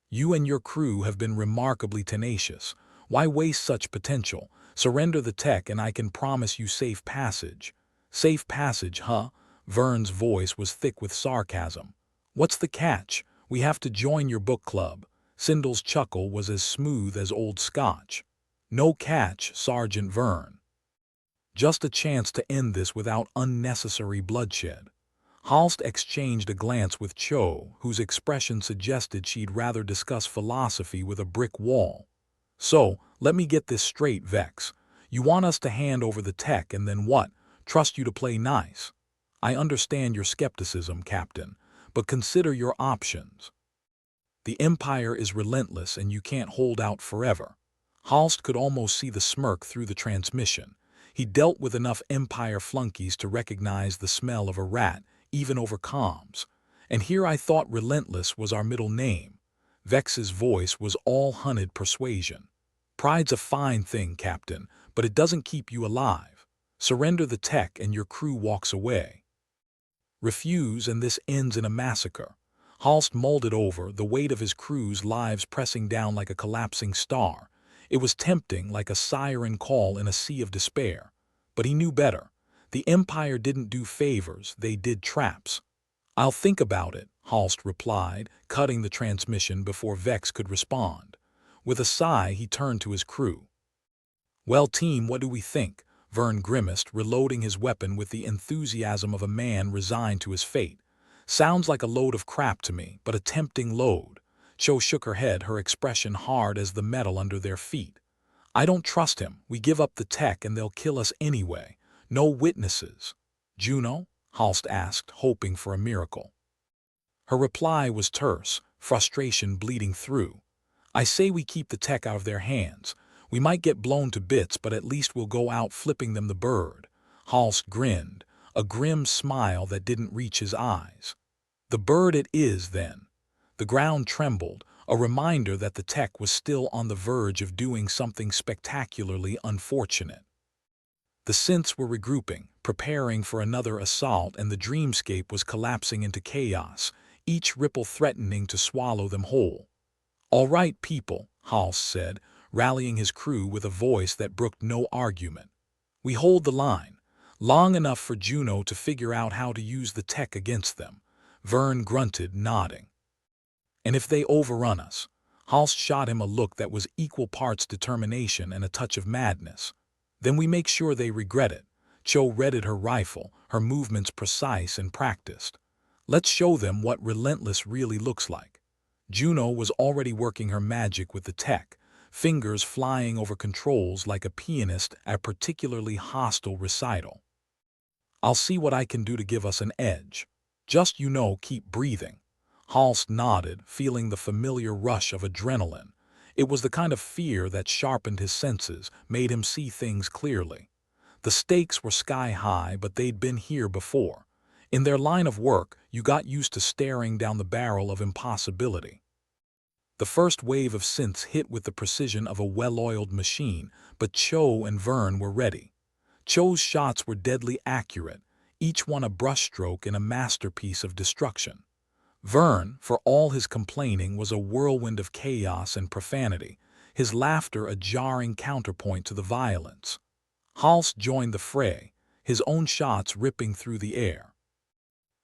"You and your crew have been remarkably tenacious. Why waste such potential? Surrender the tech and I can promise you safe passage." "Safe passage, huh?" Vern's voice was thick with sarcasm. "What's the catch? We have to join your book club." Sindel's chuckle was as smooth as old scotch. "No catch, Sergeant Vern. Just a chance to end this without unnecessary bloodshed." Halst exchanged a glance with Cho, whose expression suggested she'd rather discuss philosophy with a brick wall. "So, let me get this straight, Vex. You want us to hand over the tech and then what? Trust you to play nice? I understand your skepticism, Captain, but consider your options. The Empire is relentless and you can't hold out forever." Halst could almost see the smirk through the transmission. He dealt with enough Empire flunkies to recognize the smell of a rat, even over comms. "And here I thought relentless was our middle name." Vex's voice was all hunted persuasion. "Pride's a fine thing, Captain, but it doesn't keep you alive. Surrender the tech and your crew walks away. Refuse and this ends in a massacre." Halst mulled it over, the weight of his crew's lives pressing down like a collapsing star. It was tempting, like a siren call in a sea of despair. But he knew better. The Empire didn't do favors, they did traps. "I'll think about it," Halst replied, cutting the transmission before Vex could respond. With a sigh, he turned to his crew. "Well, team, what do we think?" Vern grimaced, reloading his weapon with the enthusiasm of a man resigned to his fate. "Sounds like a load of crap to me, but a tempting load." Cho shook her head, her expression hard as the metal under their feet. "I don't trust him. We give up the tech and they'll kill us anyway. No witnesses." "Juno?" Halst asked, hoping for a miracle. Her reply was terse, frustration bleeding through. I say we keep the tech out of their hands. We might get blown to bits, but at least we'll go out flipping them the bird. Halst grinned, a grim smile that didn't reach his eyes. The bird it is, then. The ground trembled, a reminder that the tech was still on the verge of doing something spectacularly unfortunate. The synths were regrouping, preparing for another assault, and the dreamscape was collapsing into chaos, each ripple threatening to swallow them whole. "All right, people," Halst said, rallying his crew with a voice that brooked no argument. "We hold the line, long enough for Juno to figure out how to use the tech against them." Vern grunted, nodding. "And if they overrun us?" Halst shot him a look that was equal parts determination and a touch of madness. "Then we make sure they regret it." Cho readied her rifle, her movements precise and practiced. "Let's show them what relentless really looks like." Juno was already working her magic with the tech, fingers flying over controls like a pianist at a particularly hostile recital. "I'll see what I can do to give us an edge. Just, keep breathing." Halst nodded, feeling the familiar rush of adrenaline. It was the kind of fear that sharpened his senses, made him see things clearly. The stakes were sky high, but they'd been here before. In their line of work, you got used to staring down the barrel of impossibility. The first wave of synths hit with the precision of a well-oiled machine, but Cho and Vern were ready. Cho's shots were deadly accurate, each one a brushstroke in a masterpiece of destruction. Vern, for all his complaining, was a whirlwind of chaos and profanity, his laughter a jarring counterpoint to the violence. Halst joined the fray, his own shots ripping through the air.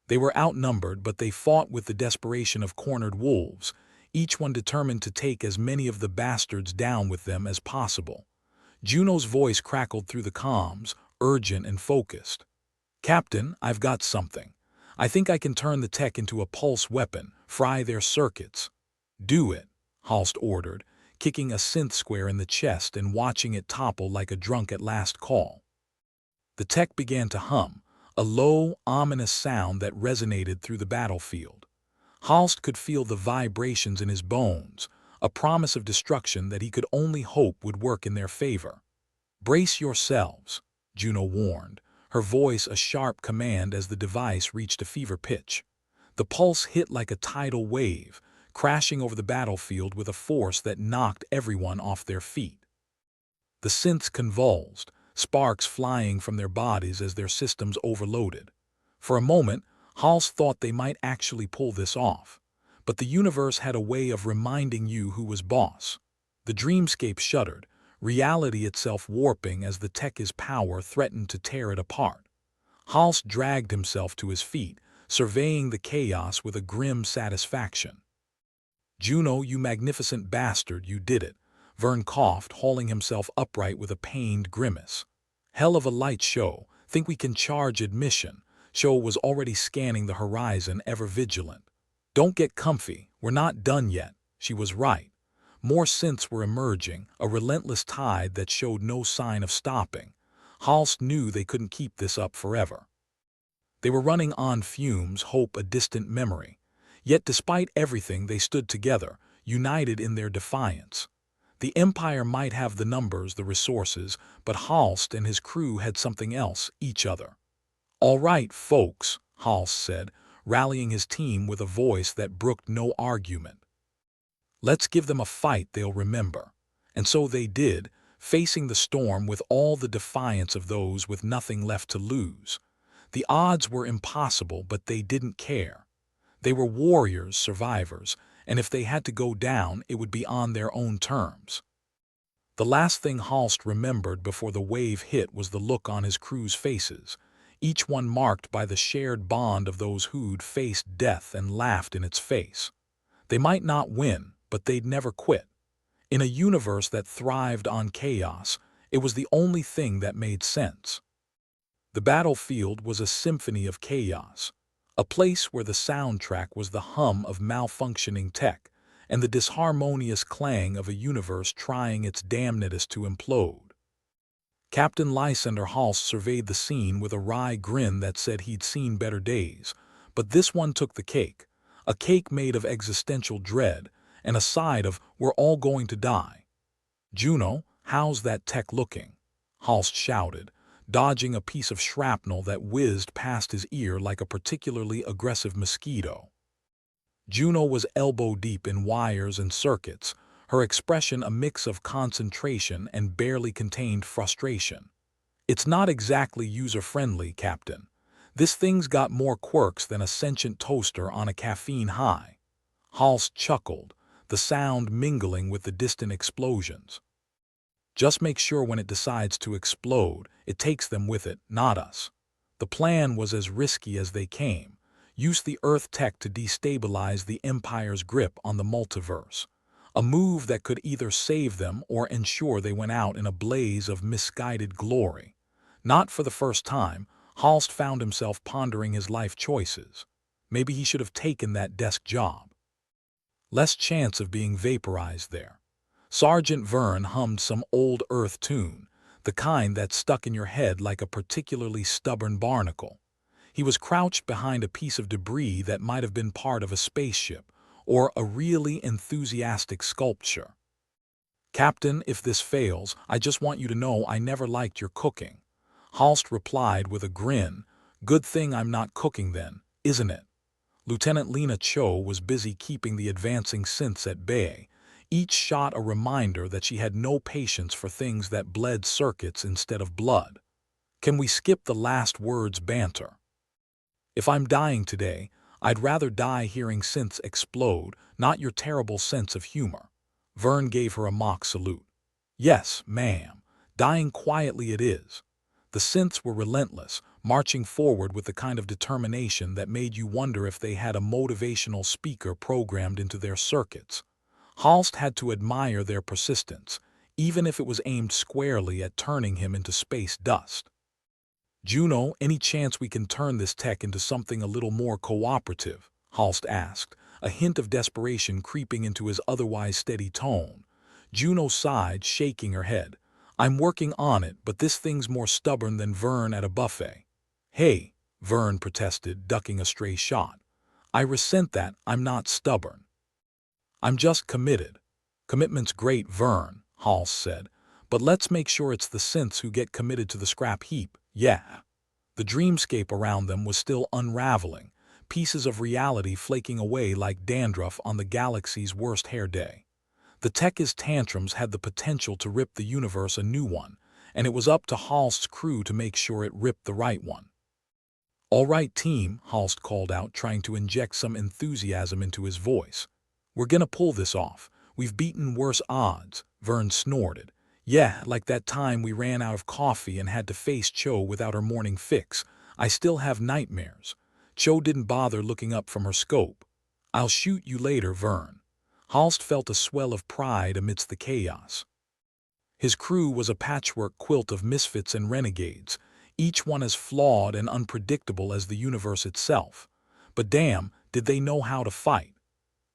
They were outnumbered, but they fought with the desperation of cornered wolves, each one determined to take as many of the bastards down with them as possible. Juno's voice crackled through the comms, urgent and focused. "Captain, I've got something. I think I can turn the tech into a pulse weapon, fry their circuits." "Do it," Halst ordered, kicking a synth square in the chest and watching it topple like a drunk at last call. The tech began to hum, a low, ominous sound that resonated through the battlefield. Halst could feel the vibrations in his bones, a promise of destruction that he could only hope would work in their favor. "Brace yourselves," Juno warned, her voice a sharp command as the device reached a fever pitch. The pulse hit like a tidal wave, crashing over the battlefield with a force that knocked everyone off their feet. The synths convulsed, sparks flying from their bodies as their systems overloaded. For a moment, Halst thought they might actually pull this off. But the universe had a way of reminding you who was boss. The dreamscape shuddered, reality itself warping as the tech's power threatened to tear it apart. Halst dragged himself to his feet, surveying the chaos with a grim satisfaction. "Juno, you magnificent bastard, you did it," Vern coughed, hauling himself upright with a pained grimace. "Hell of a light show. Think we can charge admission?" Cho was already scanning the horizon, ever vigilant. "Don't get comfy, we're not done yet." She was right. More synths were emerging, a relentless tide that showed no sign of stopping. Halst knew they couldn't keep this up forever. They were running on fumes, hope a distant memory. Yet despite everything, they stood together, united in their defiance. The Empire might have the numbers, the resources, but Halst and his crew had something else, each other. "All right, folks," Halst said, rallying his team with a voice that brooked no argument. "Let's give them a fight they'll remember." And so they did, facing the storm with all the defiance of those with nothing left to lose. The odds were impossible, but they didn't care. They were warriors, survivors, and if they had to go down, it would be on their own terms. The last thing Halst remembered before the wave hit was the look on his crew's faces, each one marked by the shared bond of those who'd faced death and laughed in its face. They might not win, but they'd never quit. In a universe that thrived on chaos, it was the only thing that made sense. The battlefield was a symphony of chaos, a place where the soundtrack was the hum of malfunctioning tech and the disharmonious clang of a universe trying its damnedest to implode. Captain Lysander Halst surveyed the scene with a wry grin that said he'd seen better days, but this one took the cake. A cake made of existential dread, and a side of "we're all going to die." "Juno, how's that tech looking?" Halst shouted, dodging a piece of shrapnel that whizzed past his ear like a particularly aggressive mosquito. Juno was elbow-deep in wires and circuits, her expression a mix of concentration and barely contained frustration. "It's not exactly user-friendly, Captain. This thing's got more quirks than a sentient toaster on a caffeine high." Halst chuckled, the sound mingling with the distant explosions. "Just make sure when it decides to explode, it takes them with it, not us." The plan was as risky as they came. Use the Earth tech to destabilize the Empire's grip on the multiverse. A move that could either save them or ensure they went out in a blaze of misguided glory. Not for the first time, Halst found himself pondering his life choices. Maybe he should have taken that desk job. Less chance of being vaporized there. Sergeant Vern hummed some old Earth tune, the kind that stuck in your head like a particularly stubborn barnacle. He was crouched behind a piece of debris that might have been part of a spaceship or a really enthusiastic sculpture. "Captain, if this fails, I just want you to know I never liked your cooking." Halst replied with a grin. "Good thing I'm not cooking then, isn't it?" Lieutenant Lena Cho was busy keeping the advancing synths at bay, each shot a reminder that she had no patience for things that bled circuits instead of blood. "Can we skip the last words banter? If I'm dying today, I'd rather die hearing synths explode, not your terrible sense of humor." Vern gave her a mock salute. "Yes, ma'am. Dying quietly it is." The synths were relentless, marching forward with the kind of determination that made you wonder if they had a motivational speaker programmed into their circuits. Halst had to admire their persistence, even if it was aimed squarely at turning him into space dust. "Juno, any chance we can turn this tech into something a little more cooperative?" Halst asked, a hint of desperation creeping into his otherwise steady tone. Juno sighed, shaking her head. "I'm working on it, but this thing's more stubborn than Vern at a buffet." "Hey," Vern protested, ducking a stray shot. "I resent that. I'm not stubborn. I'm just committed." "Commitment's great, Vern," Halst said, "but let's make sure it's the synths who get committed to the scrap heap, yeah." The dreamscape around them was still unraveling, pieces of reality flaking away like dandruff on the galaxy's worst hair day. The tech's tantrums had the potential to rip the universe a new one, and it was up to Halst's crew to make sure it ripped the right one. "All right, team," Halst called out, trying to inject some enthusiasm into his voice. "We're gonna pull this off. We've beaten worse odds," Vern snorted. "Yeah, like that time we ran out of coffee and had to face Cho without her morning fix. I still have nightmares." Cho didn't bother looking up from her scope. "I'll shoot you later, Vern." Halst felt a swell of pride amidst the chaos. His crew was a patchwork quilt of misfits and renegades, each one as flawed and unpredictable as the universe itself. But damn, did they know how to fight.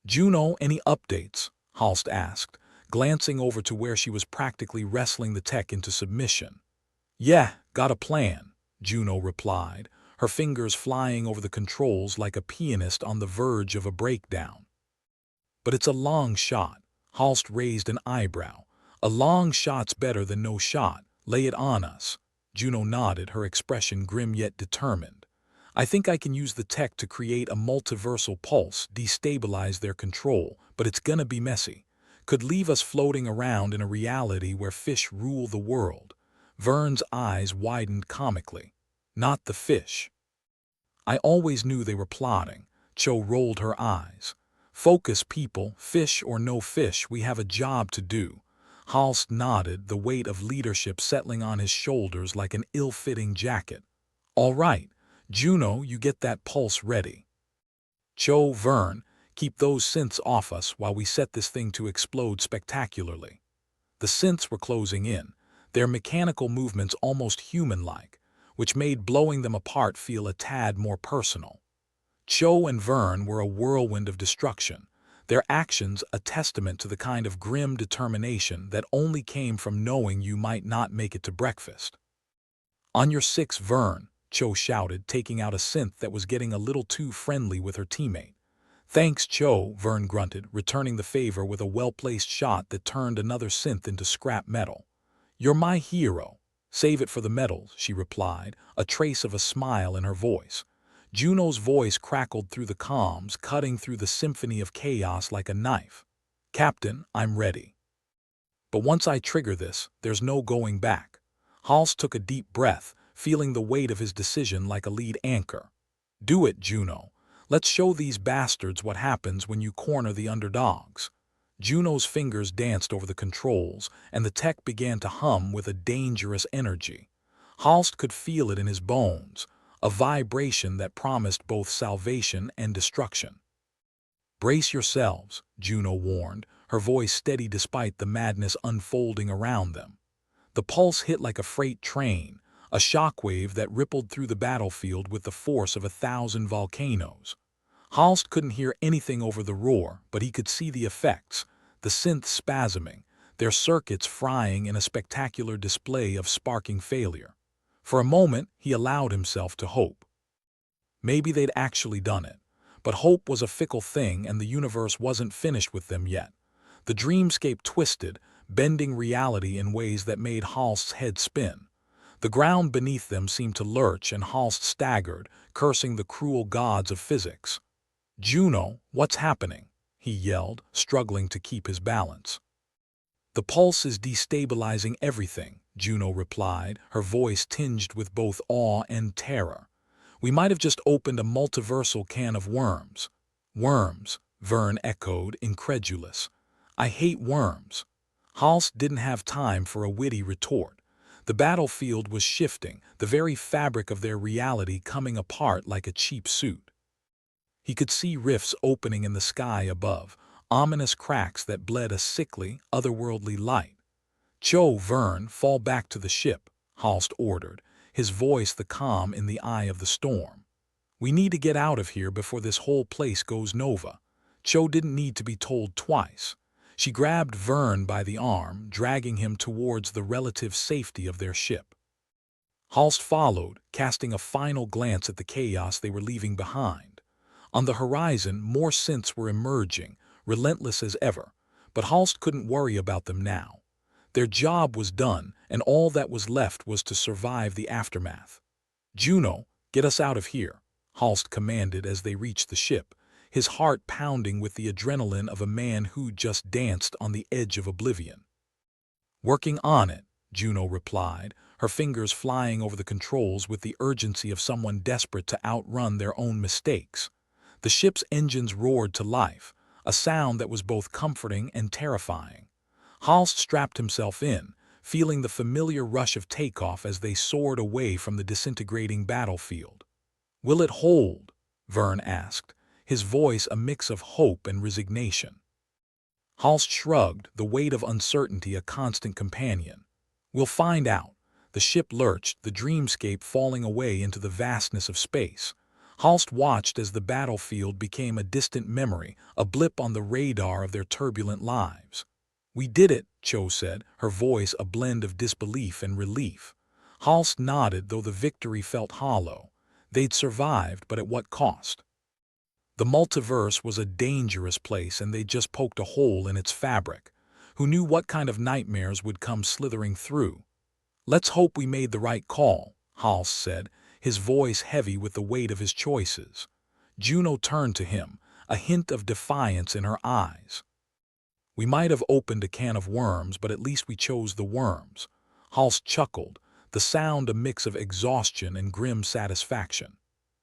"Juno, any updates?" Halst asked, glancing over to where she was practically wrestling the tech into submission. "Yeah, got a plan," Juno replied, her fingers flying over the controls like a pianist on the verge of a breakdown. "But it's a long shot." Halst raised an eyebrow. "A long shot's better than no shot. Lay it on us." Juno nodded, her expression grim yet determined. "I think I can use the tech to create a multiversal pulse, destabilize their control, but it's gonna be messy. Could leave us floating around in a reality where fish rule the world." Vern's eyes widened comically. "Not the fish." "I always knew they were plotting." Cho rolled her eyes. "Focus, people. Fish or no fish, we have a job to do." Halst nodded, the weight of leadership settling on his shoulders like an ill-fitting jacket. "All right, Juno, you get that pulse ready. Cho, Vern, keep those synths off us while we set this thing to explode spectacularly." The synths were closing in, their mechanical movements almost human-like, which made blowing them apart feel a tad more personal. Cho and Vern were a whirlwind of destruction, their actions a testament to the kind of grim determination that only came from knowing you might not make it to breakfast. "On your six, Vern," Cho shouted, taking out a synth that was getting a little too friendly with her teammate. "Thanks, Cho," Vern grunted, returning the favor with a well-placed shot that turned another synth into scrap metal. "You're my hero." "Save it for the medals," she replied, a trace of a smile in her voice. Juno's voice crackled through the comms, cutting through the symphony of chaos like a knife. "Captain, I'm ready. But once I trigger this, there's no going back." Hals took a deep breath, feeling the weight of his decision like a lead anchor. "Do it, Juno. Let's show these bastards what happens when you corner the underdogs." Juno's fingers danced over the controls, and the tech began to hum with a dangerous energy. Halst could feel it in his bones, a vibration that promised both salvation and destruction. "Brace yourselves," Juno warned, her voice steady despite the madness unfolding around them. The pulse hit like a freight train, a shockwave that rippled through the battlefield with the force of 1,000 volcanoes. Halst couldn't hear anything over the roar, but he could see the effects, the synths spasming, their circuits frying in a spectacular display of sparking failure. For a moment, he allowed himself to hope. Maybe they'd actually done it. But hope was a fickle thing, and the universe wasn't finished with them yet. The dreamscape twisted, bending reality in ways that made Halst's head spin. The ground beneath them seemed to lurch, and Halst staggered, cursing the cruel gods of physics. "Juno, what's happening?" he yelled, struggling to keep his balance. "The pulse is destabilizing everything," Juno replied, her voice tinged with both awe and terror. "We might have just opened a multiversal can of worms." "Worms," Vern echoed, incredulous. "I hate worms." Halst didn't have time for a witty retort. The battlefield was shifting, the very fabric of their reality coming apart like a cheap suit. He could see rifts opening in the sky above, ominous cracks that bled a sickly, otherworldly light. "Cho, Vern, fall back to the ship," Halst ordered, his voice the calm in the eye of the storm. "We need to get out of here before this whole place goes nova." Cho didn't need to be told twice. She grabbed Vern by the arm, dragging him towards the relative safety of their ship. Halst followed, casting a final glance at the chaos they were leaving behind. On the horizon, more synths were emerging, relentless as ever, but Halst couldn't worry about them now. Their job was done, and all that was left was to survive the aftermath. "Juno, get us out of here," Halst commanded as they reached the ship, his heart pounding with the adrenaline of a man who just danced on the edge of oblivion. "Working on it," Juno replied, her fingers flying over the controls with the urgency of someone desperate to outrun their own mistakes. The ship's engines roared to life, a sound that was both comforting and terrifying. Halst strapped himself in, feeling the familiar rush of takeoff as they soared away from the disintegrating battlefield. "Will it hold?" Vern asked, his voice a mix of hope and resignation. Halst shrugged, the weight of uncertainty a constant companion. "We'll find out." The ship lurched, the dreamscape falling away into the vastness of space. Halst watched as the battlefield became a distant memory, a blip on the radar of their turbulent lives. "We did it," Cho said, her voice a blend of disbelief and relief. Halst nodded, though the victory felt hollow. They'd survived, but at what cost? The multiverse was a dangerous place, and they'd just poked a hole in its fabric. Who knew what kind of nightmares would come slithering through? "Let's hope we made the right call," Halst said, his voice heavy with the weight of his choices. Juno turned to him, a hint of defiance in her eyes. "We might have opened a can of worms, but at least we chose the worms." Halst chuckled, the sound a mix of exhaustion and grim satisfaction.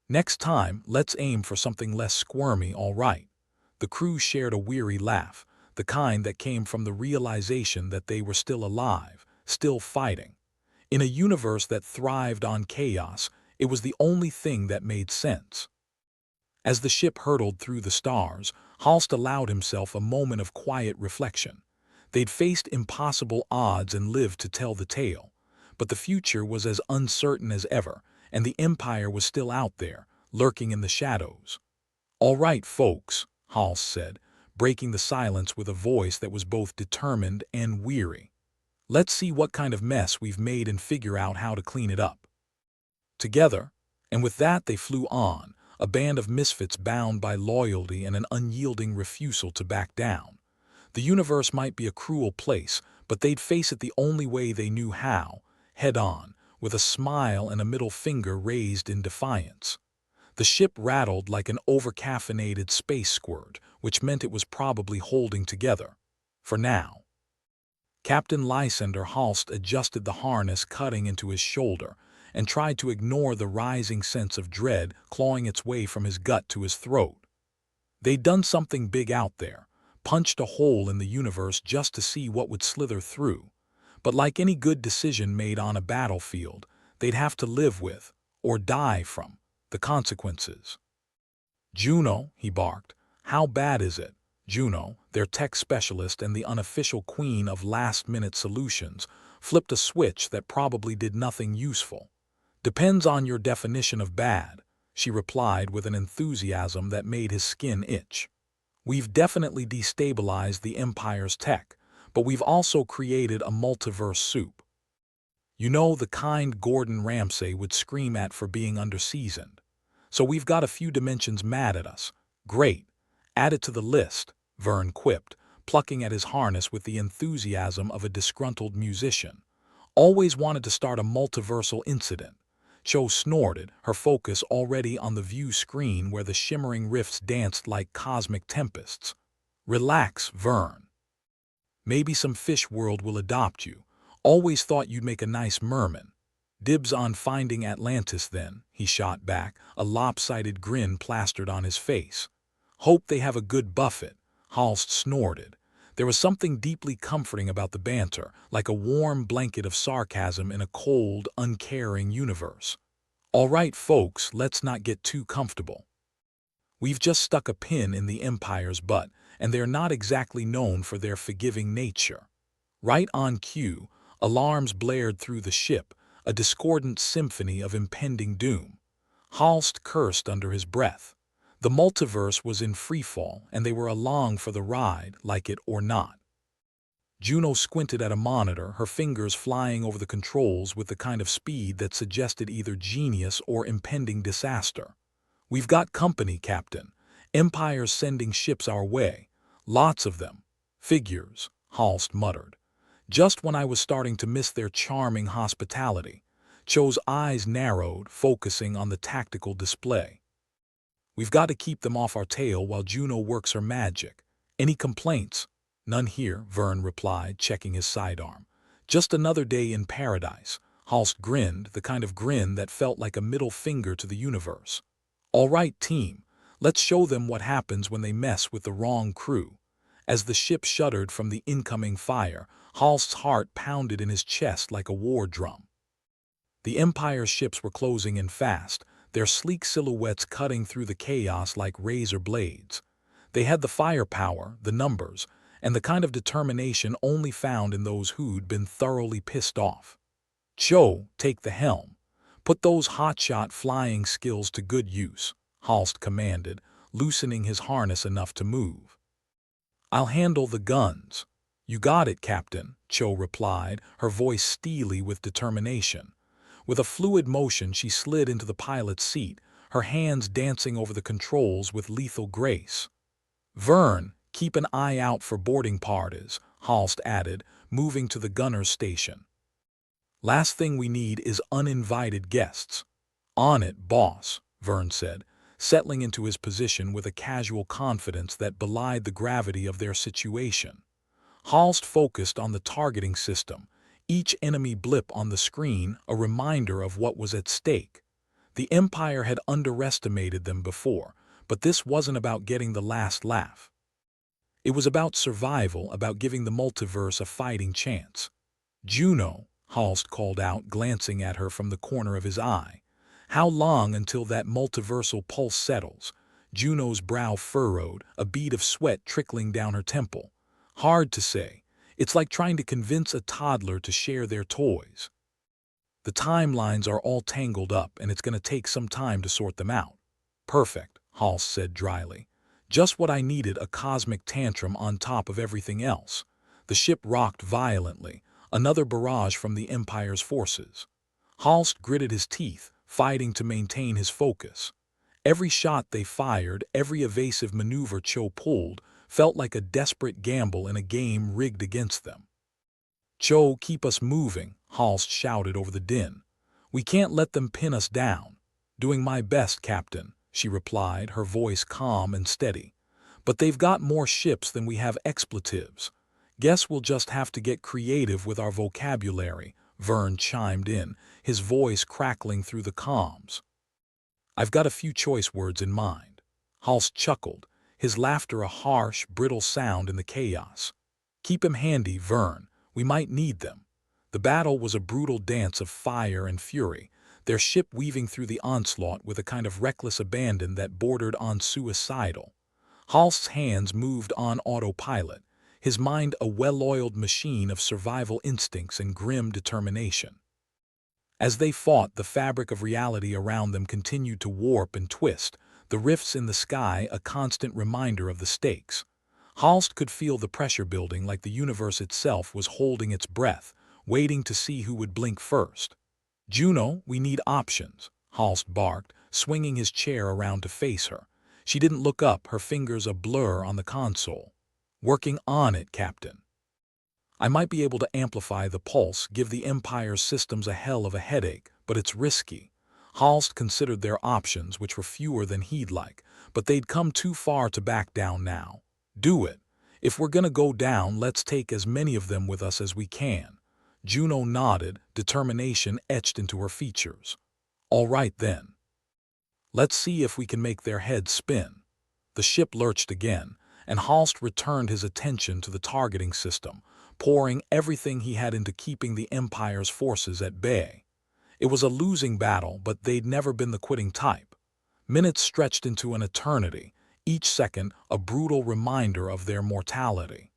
"Next time, let's aim for something less squirmy, all right." The crew shared a weary laugh, the kind that came from the realization that they were still alive, still fighting. In a universe that thrived on chaos, it was the only thing that made sense. As the ship hurtled through the stars, Halst allowed himself a moment of quiet reflection. They'd faced impossible odds and lived to tell the tale. But the future was as uncertain as ever, and the Empire was still out there, lurking in the shadows. "All right, folks," Halst said, breaking the silence with a voice that was both determined and weary. "Let's see what kind of mess we've made and figure out how to clean it up together." And with that they flew on, a band of misfits bound by loyalty and an unyielding refusal to back down. The universe might be a cruel place, but they'd face it the only way they knew how, head on, with a smile and a middle finger raised in defiance. The ship rattled like an over-caffeinated space squirt, which meant it was probably holding together. For now. Captain Lysander Halst adjusted the harness cutting into his shoulder and tried to ignore the rising sense of dread clawing its way from his gut to his throat. They'd done something big out there, punched a hole in the universe just to see what would slither through. But like any good decision made on a battlefield, they'd have to live with, or die from, the consequences. "Juno," he barked, "how bad is it?" Juno, their tech specialist and the unofficial queen of last-minute solutions, flipped a switch that probably did nothing useful. "Depends on your definition of bad," she replied with an enthusiasm that made his skin itch. "We've definitely destabilized the Empire's tech, but we've also created a multiverse soup. You know, the kind Gordon Ramsay would scream at for being underseasoned. So we've got a few dimensions mad at us. Great. Add it to the list," Vern quipped, plucking at his harness with the enthusiasm of a disgruntled musician. "Always wanted to start a multiversal incident." Cho snorted, her focus already on the view screen where the shimmering rifts danced like cosmic tempests. "Relax, Vern. Maybe some fish world will adopt you. Always thought you'd make a nice merman." "Dibs on finding Atlantis then," he shot back, a lopsided grin plastered on his face. "Hope they have a good buffet," Halst snorted. There was something deeply comforting about the banter, like a warm blanket of sarcasm in a cold, uncaring universe. "All right, folks, let's not get too comfortable. We've just stuck a pin in the Empire's butt, and they're not exactly known for their forgiving nature." Right on cue, alarms blared through the ship, a discordant symphony of impending doom. Halst cursed under his breath. The multiverse was in freefall, and they were along for the ride, like it or not. Juno squinted at a monitor, her fingers flying over the controls with the kind of speed that suggested either genius or impending disaster. "We've got company, Captain. Empire's sending ships our way. Lots of them. Figures," Halst muttered. Just when I was starting to miss their charming hospitality. Cho's eyes narrowed, focusing on the tactical display. "We've got to keep them off our tail while Juno works her magic. Any complaints?" "None here," Vern replied, checking his sidearm. "Just another day in paradise." Halst grinned, the kind of grin that felt like a middle finger to the universe. "All right, team. Let's show them what happens when they mess with the wrong crew." As the ship shuddered from the incoming fire, Halst's heart pounded in his chest like a war drum. The Empire's ships were closing in fast, their sleek silhouettes cutting through the chaos like razor blades. They had the firepower, the numbers, and the kind of determination only found in those who'd been thoroughly pissed off. "Cho, take the helm. Put those hotshot flying skills to good use," Halst commanded, loosening his harness enough to move. "I'll handle the guns." "You got it, Captain," Cho replied, her voice steely with determination. With a fluid motion she slid into the pilot's seat, her hands dancing over the controls with lethal grace. "Vern, keep an eye out for boarding parties," Halst added, moving to the gunner's station. "Last thing we need is uninvited guests." "On it, boss," Vern said, settling into his position with a casual confidence that belied the gravity of their situation. Halst focused on the targeting system, each enemy blip on the screen a reminder of what was at stake. The Empire had underestimated them before, but this wasn't about getting the last laugh. It was about survival, about giving the multiverse a fighting chance. "Juno," Halst called out, glancing at her from the corner of his eye. "How long until that multiversal pulse settles?" Juno's brow furrowed, a bead of sweat trickling down her temple. "Hard to say. It's like trying to convince a toddler to share their toys. The timelines are all tangled up, and it's going to take some time to sort them out." "Perfect," Halst said dryly. Just what I needed, a cosmic tantrum on top of everything else. The ship rocked violently, another barrage from the Empire's forces. Halst gritted his teeth, fighting to maintain his focus. Every shot they fired, every evasive maneuver Cho pulled, felt like a desperate gamble in a game rigged against them. "Cho, keep us moving," Halst shouted over the din. "We can't let them pin us down." "Doing my best, Captain," she replied, her voice calm and steady. "But they've got more ships than we have expletives. Guess we'll just have to get creative with our vocabulary," Vern chimed in, his voice crackling through the comms. "I've got a few choice words in mind." Halst chuckled, his laughter a harsh, brittle sound in the chaos. "Keep 'em handy, Vern. We might need them." The battle was a brutal dance of fire and fury, their ship weaving through the onslaught with a kind of reckless abandon that bordered on suicidal. Halst's hands moved on autopilot, his mind a well-oiled machine of survival instincts and grim determination. As they fought, the fabric of reality around them continued to warp and twist, the rifts in the sky a constant reminder of the stakes. Halst could feel the pressure building, like the universe itself was holding its breath, waiting to see who would blink first. "Juno, we need options," Halst barked, swinging his chair around to face her. She didn't look up, her fingers a blur on the console. "Working on it, Captain." "I might be able to amplify the pulse, give the Empire's systems a hell of a headache, but it's risky." Halst considered their options, which were fewer than he'd like, but they'd come too far to back down now. "Do it. If we're gonna go down, let's take as many of them with us as we can." Juno nodded, determination etched into her features. "All right then. Let's see if we can make their heads spin." The ship lurched again, and Halst returned his attention to the targeting system, pouring everything he had into keeping the Empire's forces at bay. It was a losing battle, but they'd never been the quitting type. Minutes stretched into an eternity, each second a brutal reminder of their mortality.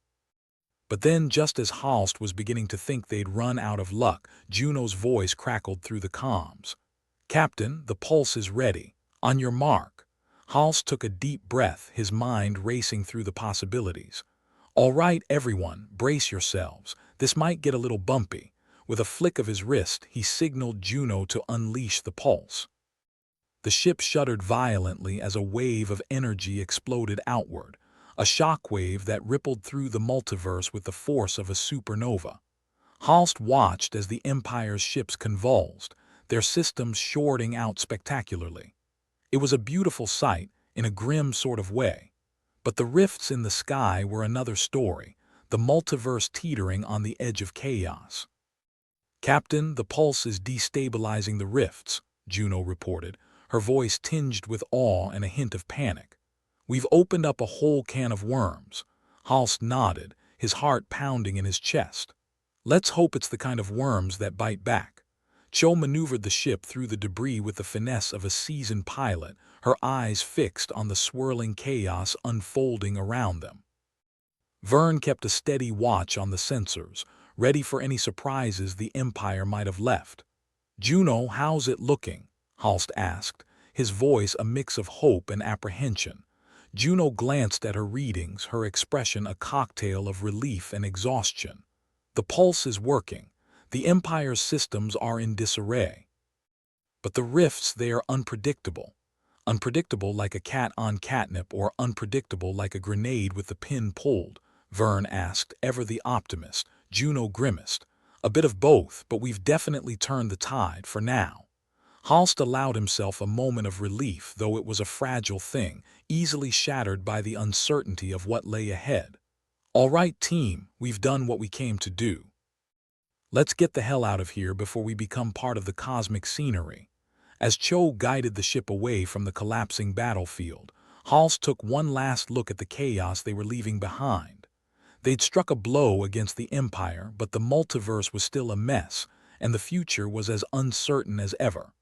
But then, just as Halst was beginning to think they'd run out of luck, Juno's voice crackled through the comms. "Captain, the pulse is ready. On your mark." Halst took a deep breath, his mind racing through the possibilities. "All right, everyone, brace yourselves. This might get a little bumpy." With a flick of his wrist, he signaled Juno to unleash the pulse. The ship shuddered violently as a wave of energy exploded outward, a shockwave that rippled through the multiverse with the force of a supernova. Halst watched as the Empire's ships convulsed, their systems shorting out spectacularly. It was a beautiful sight, in a grim sort of way. But the rifts in the sky were another story, the multiverse teetering on the edge of chaos. "Captain, the pulse is destabilizing the rifts," Juno reported, her voice tinged with awe and a hint of panic. "We've opened up a whole can of worms." Halst nodded, his heart pounding in his chest. "Let's hope it's the kind of worms that bite back." Cho maneuvered the ship through the debris with the finesse of a seasoned pilot, her eyes fixed on the swirling chaos unfolding around them. Vern kept a steady watch on the sensors, ready for any surprises the Empire might have left. "Juno, how's it looking?" Halst asked, his voice a mix of hope and apprehension. Juno glanced at her readings, her expression a cocktail of relief and exhaustion. "The pulse is working. The Empire's systems are in disarray. But the rifts, they are unpredictable. Unpredictable like a cat on catnip, or unpredictable like a grenade with the pin pulled?" Vern asked, ever the optimist. Juno grimaced. "A bit of both, but we've definitely turned the tide, for now." Halst allowed himself a moment of relief, though it was a fragile thing, easily shattered by the uncertainty of what lay ahead. "All right, team, we've done what we came to do. Let's get the hell out of here before we become part of the cosmic scenery." As Cho guided the ship away from the collapsing battlefield, Halst took one last look at the chaos they were leaving behind. They'd struck a blow against the Empire, but the multiverse was still a mess, and the future was as uncertain as ever.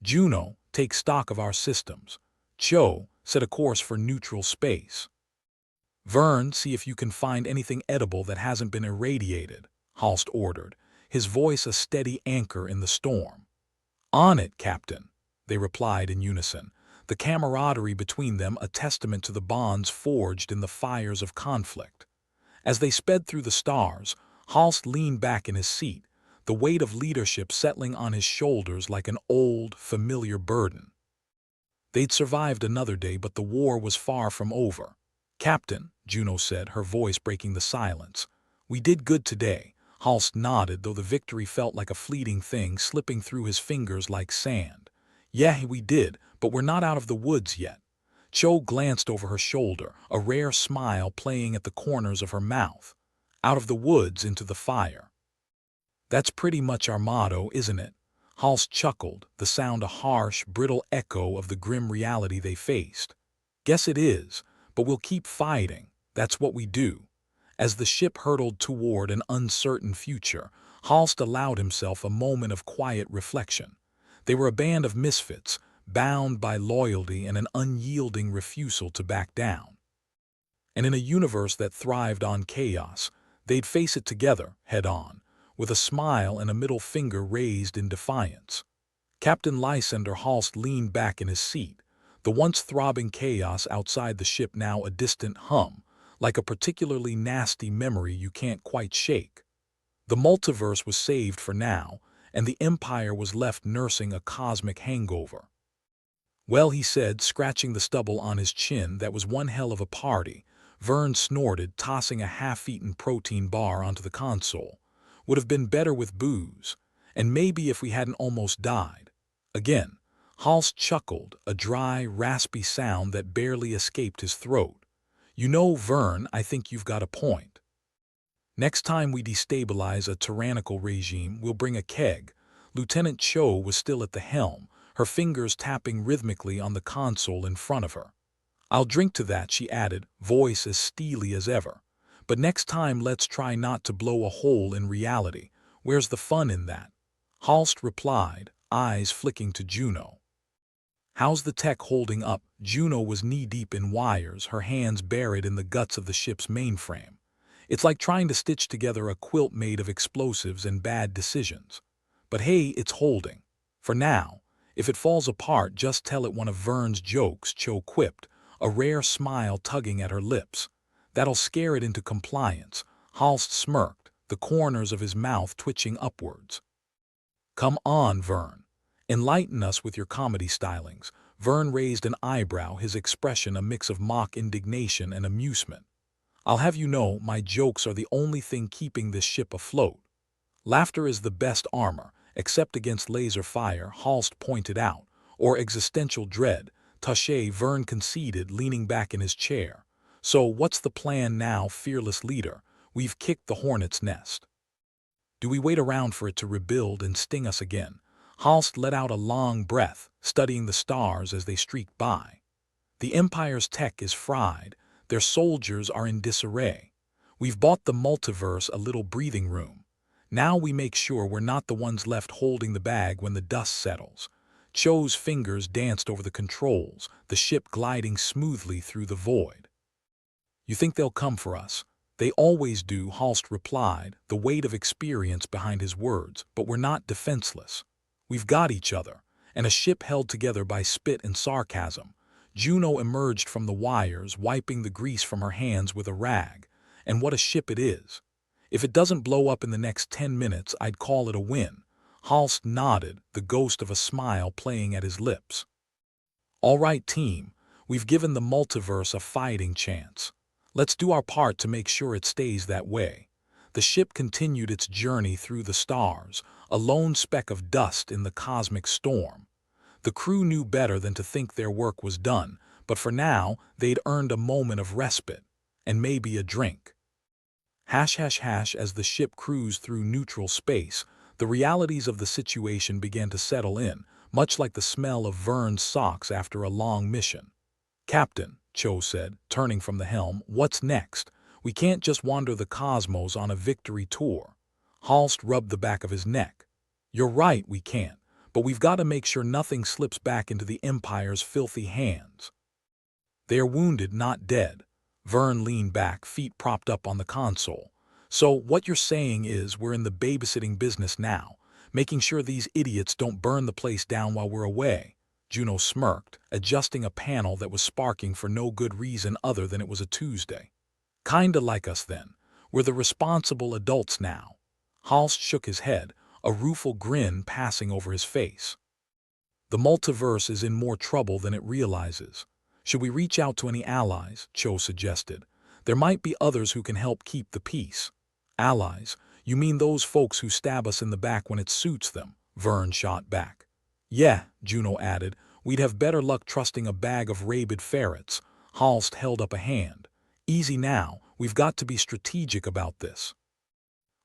"Juno, take stock of our systems. Cho, set a course for neutral space. Vern, see if you can find anything edible that hasn't been irradiated," Halst ordered, his voice a steady anchor in the storm. "On it, Captain," they replied in unison. the camaraderie between them a testament to the bonds forged in the fires of conflict. As they sped through the stars, Halst leaned back in his seat, the weight of leadership settling on his shoulders like an old, familiar burden. They'd survived another day, but the war was far from over. "Captain," Juno said, her voice breaking the silence, "we did good today." Halst nodded, though the victory felt like a fleeting thing slipping through his fingers like sand. "Yeah, we did, but we're not out of the woods yet." Cho glanced over her shoulder, a rare smile playing at the corners of her mouth. "Out of the woods into the fire." "That's pretty much our motto, isn't it?" Halst chuckled, the sound a harsh, brittle echo of the grim reality they faced. "Guess it is, but we'll keep fighting. That's what we do." As the ship hurtled toward an uncertain future, Halst allowed himself a moment of quiet reflection. They were a band of misfits, bound by loyalty and an unyielding refusal to back down. And in a universe that thrived on chaos, they'd face it together, head-on, with a smile and a middle finger raised in defiance. Captain Lysander Halst leaned back in his seat, the once throbbing chaos outside the ship now a distant hum, like a particularly nasty memory you can't quite shake. The multiverse was saved for now, and the Empire was left nursing a cosmic hangover. "Well," he said, scratching the stubble on his chin, "that was one hell of a party." Vern snorted, tossing a half-eaten protein bar onto the console. "Would have been better with booze. And maybe if we hadn't almost died." Again, Halst chuckled, a dry, raspy sound that barely escaped his throat. "You know, Vern, I think you've got a point. Next time we destabilize a tyrannical regime, we'll bring a keg." Lieutenant Cho was still at the helm, her fingers tapping rhythmically on the console in front of her. "I'll drink to that," she added, voice as steely as ever. "But next time let's try not to blow a hole in reality. Where's the fun in that?" Halst replied, eyes flicking to Juno. "How's the tech holding up?" Juno was knee-deep in wires, her hands buried in the guts of the ship's mainframe. "It's like trying to stitch together a quilt made of explosives and bad decisions. But hey, it's holding. For now. If it falls apart, just tell it one of Vern's jokes," Cho quipped, a rare smile tugging at her lips. "That'll scare it into compliance." Halst smirked, the corners of his mouth twitching upwards. "Come on, Vern. Enlighten us with your comedy stylings." Vern raised an eyebrow, his expression a mix of mock indignation and amusement. "I'll have you know, my jokes are the only thing keeping this ship afloat." "Laughter is the best armor, except against laser fire," Halst pointed out, "or existential dread." "Touché," Vern conceded, leaning back in his chair. "So what's the plan now, fearless leader? We've kicked the hornet's nest. Do we wait around for it to rebuild and sting us again?" Halst let out a long breath, studying the stars as they streaked by. "The Empire's tech is fried. Their soldiers are in disarray. We've bought the multiverse a little breathing room. Now we make sure we're not the ones left holding the bag when the dust settles." Cho's fingers danced over the controls, the ship gliding smoothly through the void. "You think they'll come for us?" "They always do," Halst replied, the weight of experience behind his words, "but we're not defenseless. We've got each other." And a ship held together by spit and sarcasm. Juno emerged from the wires, wiping the grease from her hands with a rag. "And what a ship it is. If it doesn't blow up in the next 10 minutes, I'd call it a win." Halst nodded, the ghost of a smile playing at his lips. "All right, team, we've given the multiverse a fighting chance. Let's do our part to make sure it stays that way." The ship continued its journey through the stars, a lone speck of dust in the cosmic storm. The crew knew better than to think their work was done, but for now they'd earned a moment of respite, and maybe a drink. As the ship cruised through neutral space, the realities of the situation began to settle in, much like the smell of Vern's socks after a long mission. "Captain," Cho said, turning from the helm, "what's next? We can't just wander the cosmos on a victory tour." Halst rubbed the back of his neck. "You're right, we can't, but we've got to make sure nothing slips back into the Empire's filthy hands." "They are wounded, not dead." Vern leaned back, feet propped up on the console. "So what you're saying is we're in the babysitting business now, making sure these idiots don't burn the place down while we're away." Juno smirked, adjusting a panel that was sparking for no good reason other than it was a Tuesday. Kinda like us then. We're the responsible adults now. Halst shook his head, a rueful grin passing over his face. The multiverse is in more trouble than it realizes. Should we reach out to any allies? Cho suggested. There might be others who can help keep the peace. Allies? You mean those folks who stab us in the back when it suits them? Vern shot back. Yeah, Juno added. We'd have better luck trusting a bag of rabid ferrets. Halst held up a hand. Easy now, we've got to be strategic about this.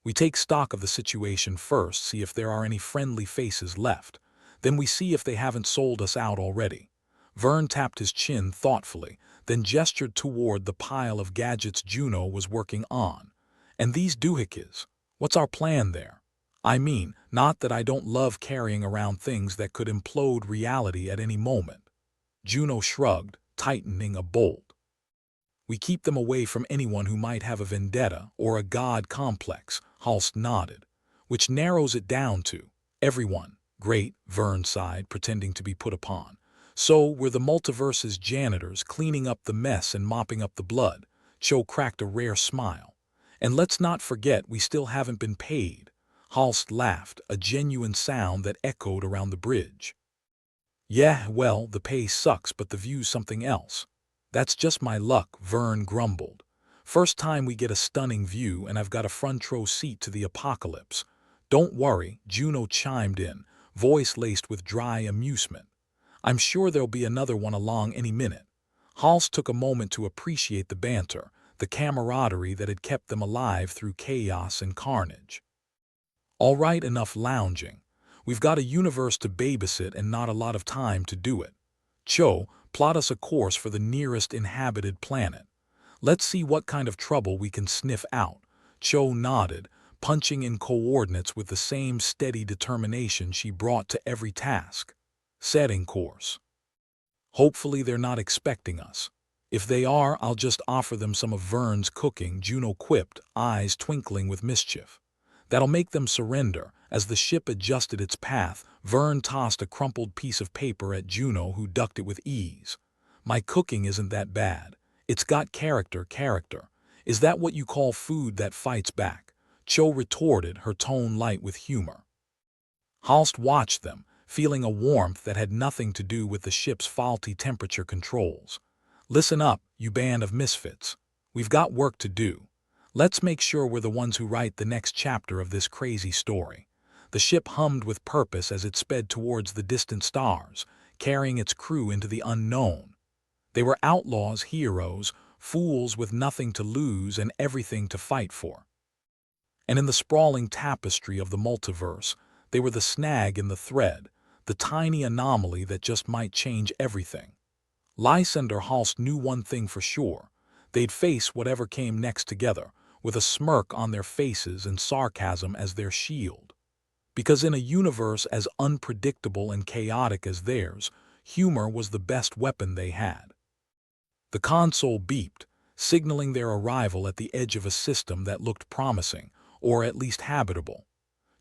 We take stock of the situation first, see if there are any friendly faces left. Then we see if they haven't sold us out already. Vern tapped his chin thoughtfully, then gestured toward the pile of gadgets Juno was working on. And these doohickeys, what's our plan there? I mean, not that I don't love carrying around things that could implode reality at any moment. Juno shrugged, tightening a bolt. We keep them away from anyone who might have a vendetta or a god complex, Halst nodded. Which narrows it down to everyone. Great, Vern sighed, pretending to be put upon. So we're the multiverse's janitors, cleaning up the mess and mopping up the blood. Cho cracked a rare smile. And let's not forget we still haven't been paid. Halst laughed, a genuine sound that echoed around the bridge. Yeah, well, the pay sucks, but the view's something else. That's just my luck, Vern grumbled. First time we get a stunning view and I've got a front row seat to the apocalypse. Don't worry, Juno chimed in, voice laced with dry amusement. I'm sure there'll be another one along any minute. Halst took a moment to appreciate the banter, the camaraderie that had kept them alive through chaos and carnage. All right, enough lounging. We've got a universe to babysit and not a lot of time to do it. Cho, plot us a course for the nearest inhabited planet. Let's see what kind of trouble we can sniff out. Cho nodded, punching in coordinates with the same steady determination she brought to every task. Setting course. Hopefully they're not expecting us. If they are, I'll just offer them some of Vern's cooking, Juno quipped, eyes twinkling with mischief. That'll make them surrender. As the ship adjusted its path, Vern tossed a crumpled piece of paper at Juno, who ducked it with ease. My cooking isn't that bad. It's got character. Is that what you call food that fights back? Cho retorted, her tone light with humor. Halst watched them, feeling a warmth that had nothing to do with the ship's faulty temperature controls. Listen up, you band of misfits. We've got work to do. Let's make sure we're the ones who write the next chapter of this crazy story. The ship hummed with purpose as it sped towards the distant stars, carrying its crew into the unknown. They were outlaws, heroes, fools with nothing to lose and everything to fight for. And in the sprawling tapestry of the multiverse, they were the snag in the thread, the tiny anomaly that just might change everything. Lysander Halst knew one thing for sure. They'd face whatever came next together, with a smirk on their faces and sarcasm as their shield. Because in a universe as unpredictable and chaotic as theirs, humor was the best weapon they had. The console beeped, signaling their arrival at the edge of a system that looked promising, or at least habitable.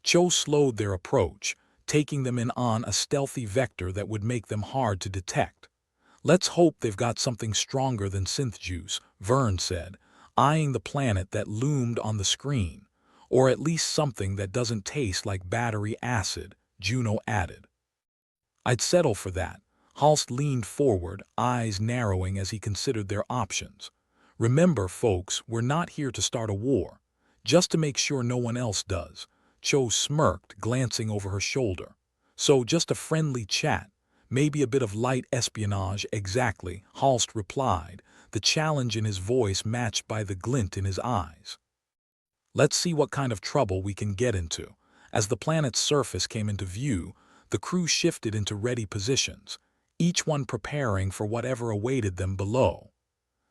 Cho slowed their approach, taking them in on a stealthy vector that would make them hard to detect. Let's hope they've got something stronger than synth juice, Vern said, eyeing the planet that loomed on the screen. Or at least something that doesn't taste like battery acid, Juno added. I'd settle for that. Halst leaned forward, eyes narrowing as he considered their options. Remember, folks, we're not here to start a war. Just to make sure no one else does. Cho smirked, glancing over her shoulder. So just a friendly chat. Maybe a bit of light espionage, exactly, Halst replied, the challenge in his voice matched by the glint in his eyes. Let's see what kind of trouble we can get into. As the planet's surface came into view, the crew shifted into ready positions, each one preparing for whatever awaited them below.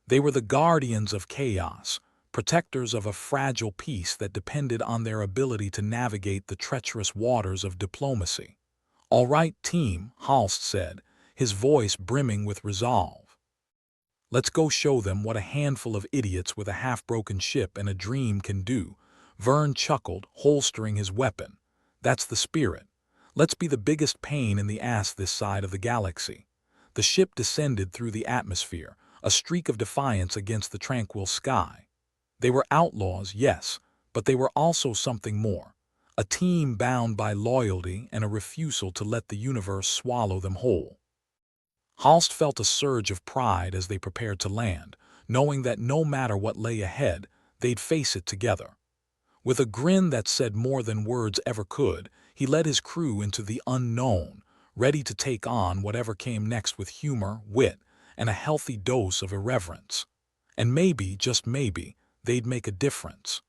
They were the guardians of chaos, protectors of a fragile peace that depended on their ability to navigate the treacherous waters of diplomacy. All right, team, Halst said, his voice brimming with resolve. Let's go show them what a handful of idiots with a half-broken ship and a dream can do. Vern chuckled, holstering his weapon. That's the spirit. Let's be the biggest pain in the ass this side of the galaxy. The ship descended through the atmosphere, a streak of defiance against the tranquil sky. They were outlaws, yes, but they were also something more. A team bound by loyalty and a refusal to let the universe swallow them whole. Halst felt a surge of pride as they prepared to land, knowing that no matter what lay ahead, they'd face it together. With a grin that said more than words ever could, he led his crew into the unknown, ready to take on whatever came next with humor, wit, and a healthy dose of irreverence. And maybe, just maybe, they'd make a difference.